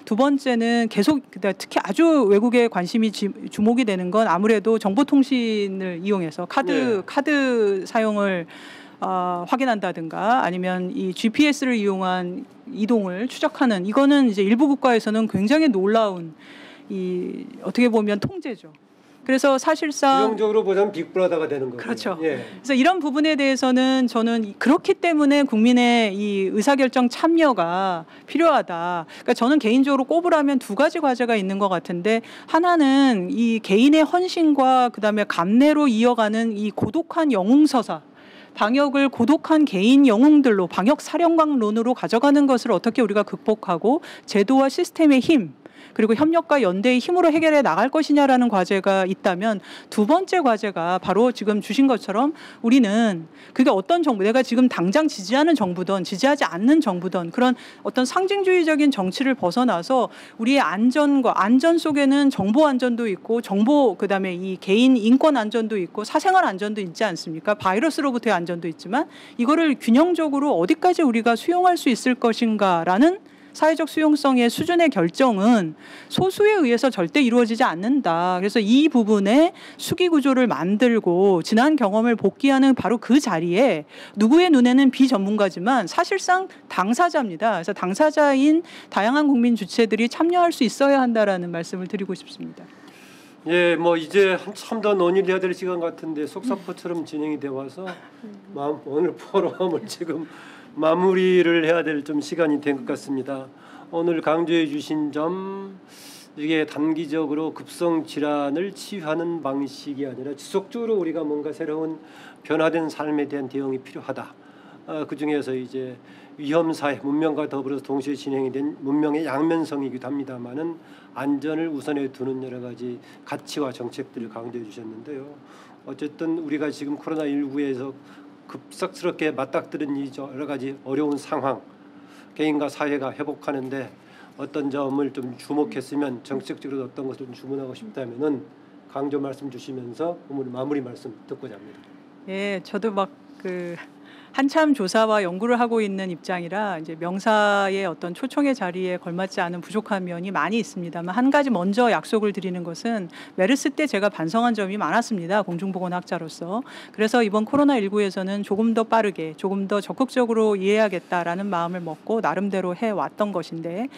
Speaker 2: 두 번째는 계속 특히 아주 외국의 관심이 주목이 되는 건 아무래도 정보통신을 이용해서 카드 사용을 확인한다든가 아니면 이 GPS를 이용한 이동을 추적하는 이거는 이제 일부 국가에서는 굉장히 놀라운 이 어떻게 보면 통제죠. 그래서 사실상
Speaker 1: 부정적으로 보자면 빅브라더가 되는 거죠.
Speaker 2: 그렇죠.
Speaker 1: 예.
Speaker 2: 그래서 이런 부분에 대해서는 저는 그렇기 때문에 국민의 이 의사결정 참여가 필요하다. 그러니까 저는 개인적으로 꼽으라면 두 가지 과제가 있는 것 같은데 하나는 이 개인의 헌신과 그다음에 감내로 이어가는 이 고독한 영웅서사. 방역을 고독한 개인 영웅들로 방역 사령관론으로 가져가는 것을 어떻게 우리가 극복하고 제도와 시스템의 힘 그리고 협력과 연대의 힘으로 해결해 나갈 것이냐라는 과제가 있다면 두 번째 과제가 바로 지금 주신 것처럼 우리는 그게 어떤 정부 내가 지금 당장 지지하는 정부든 지지하지 않는 정부든 그런 어떤 상징주의적인 정치를 벗어나서 우리의 안전과 안전 속에는 정보 안전도 있고 정보 그다음에 이 개인 인권 안전도 있고 사생활 안전도 있지 않습니까? 바이러스로부터의 안전도 있지만 이거를 균형적으로 어디까지 우리가 수용할 수 있을 것인가라는 사회적 수용성의 수준의 결정은 소수에 의해서 절대 이루어지지 않는다. 그래서 이 부분에 수기 구조를 만들고 지난 경험을 복귀하는 바로 그 자리에 누구의 눈에는 비전문가지만 사실상 당사자입니다. 그래서 당사자인 다양한 국민 주체들이 참여할 수 있어야 한다라는 말씀을 드리고 싶습니다.
Speaker 1: 예, 뭐 이제 한참 더 논의를 해야 될 시간 같은데 속사포처럼 진행이 되어 와서 오늘 포럼을 지금 마무리를 해야 될 좀 시간이 된 것 같습니다. 오늘 강조해 주신 점 이게 단기적으로 급성 질환을 치유하는 방식이 아니라 지속적으로 우리가 뭔가 새로운 변화된 삶에 대한 대응이 필요하다. 그 중에서 이제 위험사회 문명과 더불어서 동시에 진행이 된 문명의 양면성이기도 합니다만은 안전을 우선에 두는 여러 가지 가치와 정책들을 강조해 주셨는데요. 어쨌든 우리가 지금 코로나19에서 급작스럽게 맞닥뜨린 이 여러 가지 어려운 상황, 개인과 사회가 회복하는데 어떤 점을 좀 주목했으면 정책적으로 어떤 것을 좀 주문하고 싶다면은 강조 말씀 주시면서 오늘 마무리 말씀 듣고자 합니다.
Speaker 2: 예, 저도 막 한참 조사와 연구를 하고 있는 입장이라 이제 명사의 어떤 초청의 자리에 걸맞지 않은 부족한 면이 많이 있습니다만 한 가지 먼저 약속을 드리는 것은 메르스 때 제가 반성한 점이 많았습니다. 공중보건학자로서. 그래서 이번 코로나19에서는 조금 더 빠르게 조금 더 적극적으로 이해하겠다라는 마음을 먹고 나름대로 해왔던 것인데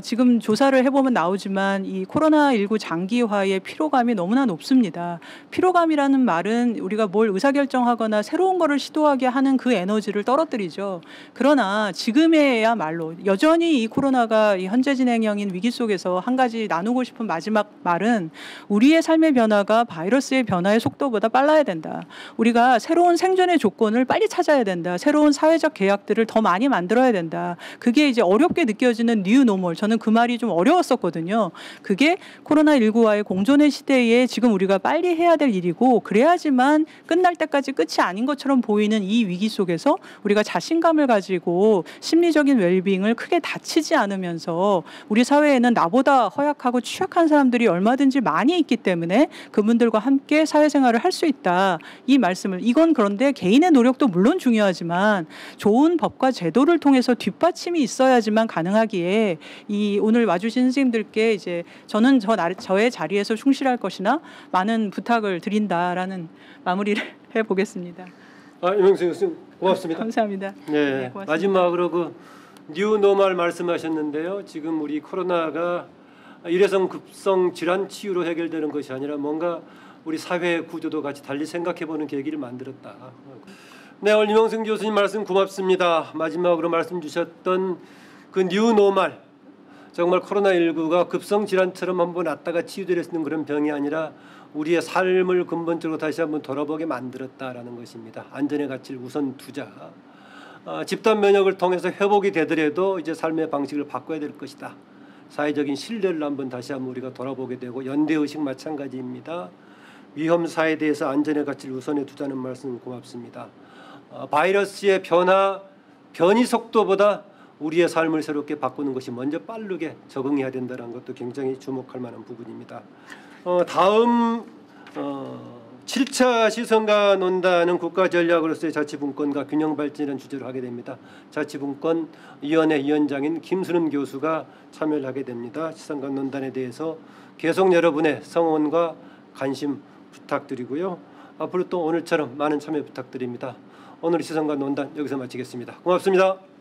Speaker 2: 지금 조사를 해보면 나오지만 이 코로나19 장기화의 피로감이 너무나 높습니다. 피로감이라는 말은 우리가 뭘 의사결정하거나 새로운 거를 시도하게 하는 그 에너지를 떨어뜨리죠. 그러나 지금에야말로 여전히 이 코로나가 이 현재 진행형인 위기 속에서 한 가지 나누고 싶은 마지막 말은 우리의 삶의 변화가 바이러스의 변화의 속도보다 빨라야 된다. 우리가 새로운 생존의 조건을 빨리 찾아야 된다. 새로운 사회적 계약들을 더 많이 만들어야 된다. 그게 이제 어렵게 느껴지는 뉴 노멀. 저는 그 말이 좀 어려웠었거든요. 그게 코로나19와의 공존의 시대에 지금 우리가 빨리 해야 될 일이고 그래야지만 끝날 때까지 끝이 아닌 것처럼 보이는 이 위기 속에서 우리가 자신감을 가지고 심리적인 웰빙을 크게 다치지 않으면서 우리 사회에는 나보다 허약하고 취약한 사람들이 얼마든지 많이 있기 때문에 그분들과 함께 사회생활을 할 수 있다. 이 말씀을 이건 그런데 개인의 노력도 물론 중요하지만 좋은 법과 제도를 통해서 뒷받침이 있어야지만 가능하기에 이 오늘 와주신 선생님들께 이제 저는 저의 자리에서 충실할 것이나 많은 부탁을 드린다라는 마무리를 해보겠습니다.
Speaker 1: 이명수 교수님 고맙습니다.
Speaker 2: 감사합니다.
Speaker 1: 네, 고맙습니다. 마지막으로 그 뉴노멀 말씀하셨는데요. 지금 우리 코로나가 일회성 급성 질환 치유로 해결되는 것이 아니라 뭔가 우리 사회 구조도 같이 달리 생각해보는 계기를 만들었다. 네, 오늘 이명승 교수님 말씀 고맙습니다. 마지막으로 말씀 주셨던 그 뉴노멀 정말 코로나19가 급성 질환처럼 한번 왔다가 치유될 수 있는 그런 병이 아니라 우리의 삶을 근본적으로 다시 한번 돌아보게 만들었다라는 것입니다. 안전의 가치를 우선 두자. 집단 면역을 통해서 회복이 되더라도 이제 삶의 방식을 바꿔야 될 것이다. 사회적인 신뢰를 한번 다시 한번 우리가 돌아보게 되고 연대의식 마찬가지입니다. 위험사에 대해서 안전의 가치를 우선에 두자는 말씀 고맙습니다. 바이러스의 변이 속도보다 우리의 삶을 새롭게 바꾸는 것이 먼저 빠르게 적응해야 된다는 것도 굉장히 주목할 만한 부분입니다. 다음 7차 시선과 논단은 국가전략으로서의 자치분권과 균형발전이라는 주제로 하게 됩니다. 자치분권위원회 위원장인 김수름 교수가 참여를 하게 됩니다. 시선과 논단에 대해서 계속 여러분의 성원과 관심 부탁드리고요. 앞으로 또 오늘처럼 많은 참여 부탁드립니다. 오늘 시선과 논단 여기서 마치겠습니다. 고맙습니다.